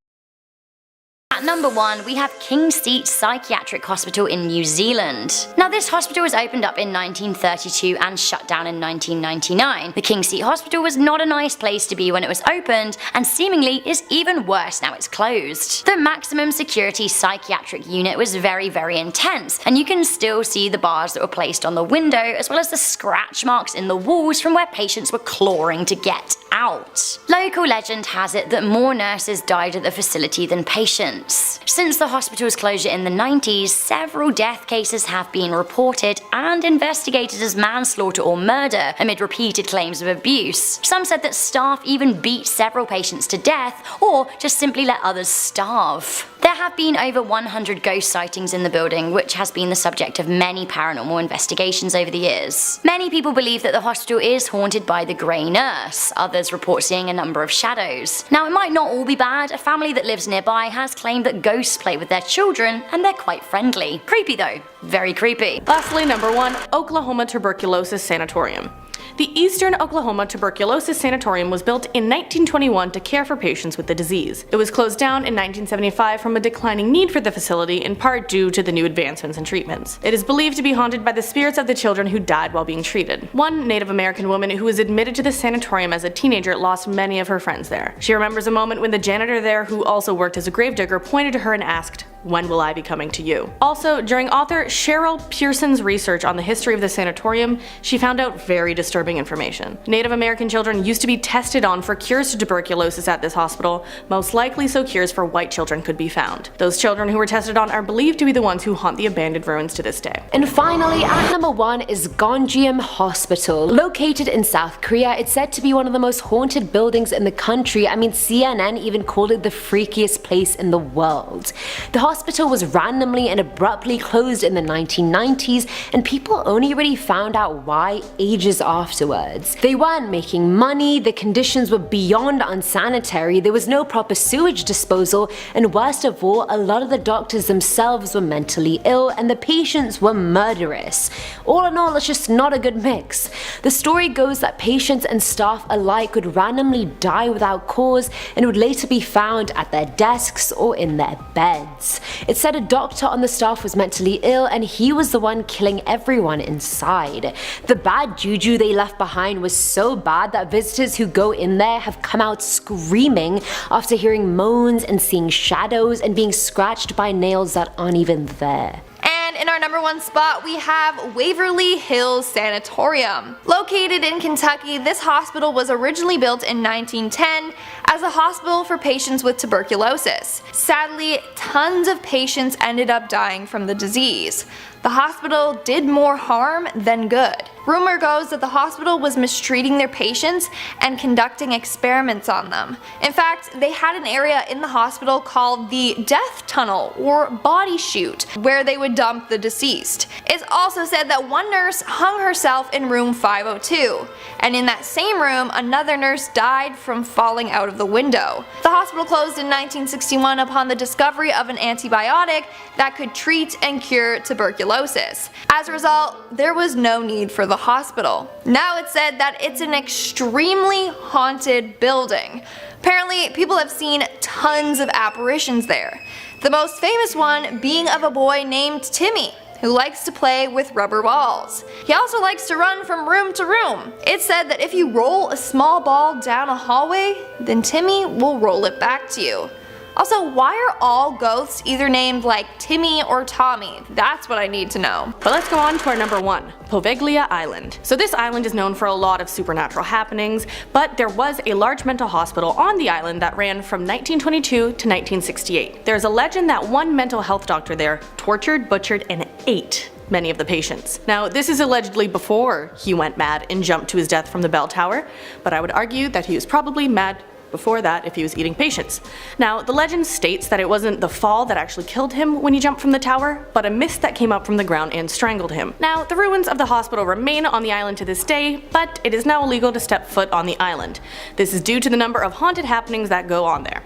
At number 1, we have King Seat Psychiatric Hospital in New Zealand. Now this hospital was opened up in 1932 and shut down in 1999. The King Seat Hospital was not a nice place to be when it was opened, and seemingly is even worse now it's closed. The maximum security psychiatric unit was very, very intense, and you can still see the bars that were placed on the window, as well as the scratch marks in the walls from where patients were clawing to get out. Local legend has it that more nurses died at the facility than patients. Since the hospital's closure in the 90s, several death cases have been reported and investigated as manslaughter or murder amid repeated claims of abuse. Some said that staff even beat several patients to death or just simply let others starve. There have been over 100 ghost sightings in the building, which has been the subject of many paranormal investigations over the years. Many people believe that the hospital is haunted by the Grey Nurse. Others report seeing a number of shadows. Now, it might not all be bad. A family that lives nearby has claimed that ghosts play with their children, and they're quite friendly. Creepy though. Very creepy. Lastly, number 1, Oklahoma Tuberculosis Sanatorium. The Eastern Oklahoma Tuberculosis Sanatorium was built in 1921 to care for patients with the disease. It was closed down in 1975 from a declining need for the facility, in part due to the new advancements in treatments. It is believed to be haunted by the spirits of the children who died while being treated. One Native American woman who was admitted to the sanatorium as a teenager lost many of her friends there. She remembers a moment when the janitor there, who also worked as a gravedigger, pointed to her and asked, "When will I be coming to you?" Also, during author Cheryl Pearson's research on the history of the sanatorium, she found out very disturbing information. Native American children used to be tested on for cures to tuberculosis at this hospital, most likely so cures for white children could be found. Those children who were tested on are believed to be the ones who haunt the abandoned ruins to this day. And finally, at number 1 is Gojeom Hospital. Located in South Korea, it's said to be one of the most haunted buildings in the country. I mean, CNN even called it the freakiest place in the world. The hospital was randomly and abruptly closed in the 1990s, and people only really found out why ages afterwards. They weren't making money, the conditions were beyond unsanitary, there was no proper sewage disposal, and worst of all, a lot of the doctors themselves were mentally ill and the patients were murderous. All in all, it's just not a good mix. The story goes that patients and staff alike would randomly die without cause and would later be found at their desks or in their beds. It said a doctor on the staff was mentally ill and he was the one killing everyone inside. The bad juju they left behind was so bad that visitors who go in there have come out screaming after hearing moans and seeing shadows and being scratched by nails that aren't even there. And in our our number 1 spot, we have Waverly Hills Sanatorium. Located in Kentucky, this hospital was originally built in 1910 as a hospital for patients with tuberculosis. Sadly, tons of patients ended up dying from the disease. The hospital did more harm than good. Rumor goes that the hospital was mistreating their patients and conducting experiments on them. In fact, they had an area in the hospital called the death tunnel or body chute, where they would dump the deceased. It's also said that one nurse hung herself in room 502, and in that same room, another nurse died from falling out of the window. The hospital closed in 1961 upon the discovery of an antibiotic that could treat and cure tuberculosis. As a result, there was no need for the hospital. Now it's said that it's an extremely haunted building. Apparently, people have seen tons of apparitions there. The most famous one being of a boy named Timmy, who likes to play with rubber balls. He also likes to run from room to room. It's said that if you roll a small ball down a hallway, then Timmy will roll it back to you. Also, why are all ghosts either named like Timmy or Tommy? That's what I need to know. But let's go on to our number 1, Poveglia Island. So this island is known for a lot of supernatural happenings, but there was a large mental hospital on the island that ran from 1922 to 1968. There's a legend that one mental health doctor there tortured, butchered, and ate many of the patients. Now, this is allegedly before he went mad and jumped to his death from the bell tower, but I would argue that he was probably mad before that if he was eating patients. Now, the legend states that it wasn't the fall that actually killed him when he jumped from the tower, but a mist that came up from the ground and strangled him. Now, the ruins of the hospital remain on the island to this day, but it is now illegal to step foot on the island. This is due to the number of haunted happenings that go on there.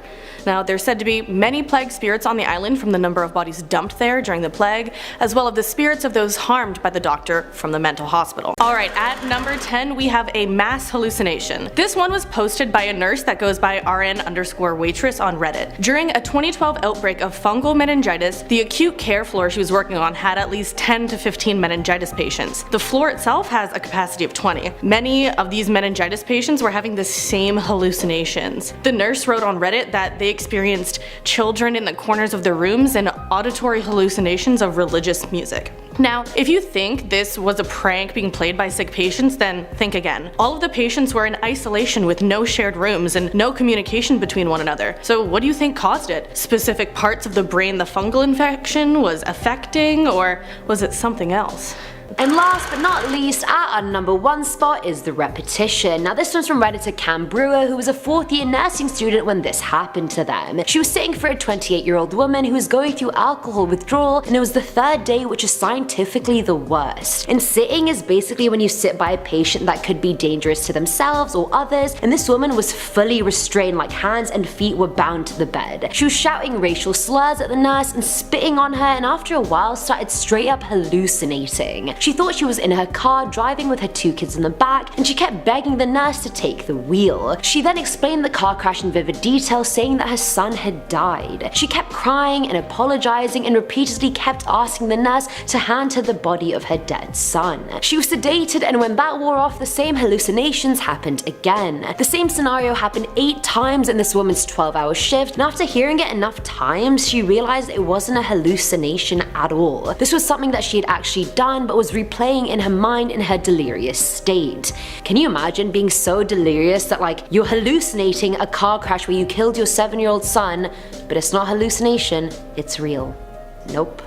Now, there's said to be many plague spirits on the island from the number of bodies dumped there during the plague, as well as the spirits of those harmed by the doctor from the mental hospital. Alright, at number 10 we have a mass hallucination. This one was posted by a nurse that goes by RN_waitress on Reddit. During a 2012 outbreak of fungal meningitis, the acute care floor she was working on had at least 10 to 15 meningitis patients. The floor itself has a capacity of 20. Many of these meningitis patients were having the same hallucinations. The nurse wrote on Reddit that they experienced children in the corners of their rooms and auditory hallucinations of religious music. Now, if you think this was a prank being played by sick patients, then think again. All of the patients were in isolation with no shared rooms and no communication between one another. So what do you think caused it? Specific parts of the brain the fungal infection was affecting, or was it something else? And last but not least, at our number 1 spot is The Repetition. Now this one's from Redditor Cam Brewer, who was a 4th year nursing student when this happened to them. She was sitting for a 28-year-old woman who was going through alcohol withdrawal, and it was the 3rd day, which is scientifically the worst. And sitting is basically when you sit by a patient that could be dangerous to themselves or others, and this woman was fully restrained, like hands and feet were bound to the bed. She was shouting racial slurs at the nurse and spitting on her, and after a while started straight up hallucinating. She thought she was in her car driving with her 2 kids in the back, and she kept begging the nurse to take the wheel. She then explained the car crash in vivid detail, saying that her son had died. She kept crying and apologizing and repeatedly kept asking the nurse to hand her the body of her dead son. She was sedated, and when that wore off, the same hallucinations happened again. The same scenario happened 8 times in this woman's 12-hour shift, and after hearing it enough times, she realized it wasn't a hallucination at all. This was something that she had actually done, but was replaying in her mind in her delirious state. Can you imagine being so delirious that like you're hallucinating a car crash where you killed your 7-year-old son, but it's not hallucination, it's real? Nope.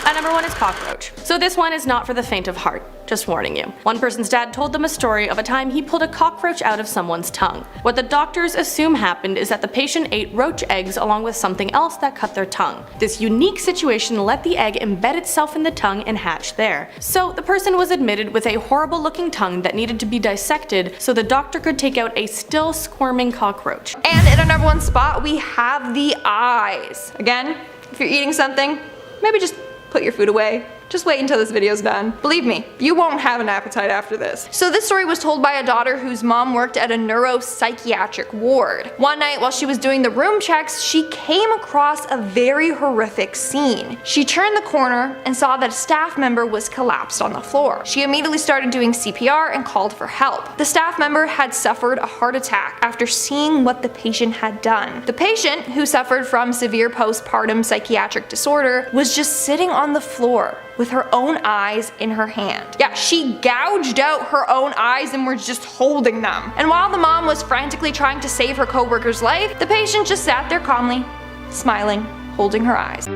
At number 1 is cockroach. So this one is not for the faint of heart, just warning you. One person's dad told them a story of a time he pulled a cockroach out of someone's tongue. What the doctors assume happened is that the patient ate roach eggs along with something else that cut their tongue. This unique situation let the egg embed itself in the tongue and hatch there. So the person was admitted with a horrible looking tongue that needed to be dissected so the doctor could take out a still squirming cockroach. And in our number 1 spot, we have the eyes. Again, if you're eating something, maybe just put your food away. Just wait until this video's done. Believe me, you won't have an appetite after this. So this story was told by a daughter whose mom worked at a neuropsychiatric ward. One night while she was doing the room checks, she came across a very horrific scene. She turned the corner and saw that a staff member was collapsed on the floor. She immediately started doing CPR and called for help. The staff member had suffered a heart attack after seeing what the patient had done. The patient, who suffered from severe postpartum psychiatric disorder, was just sitting on the floor, with her own eyes in her hand. Yeah, she gouged out her own eyes and was just holding them. And while the mom was frantically trying to save her co-worker's life, the patient just sat there calmly, smiling, holding her eyes.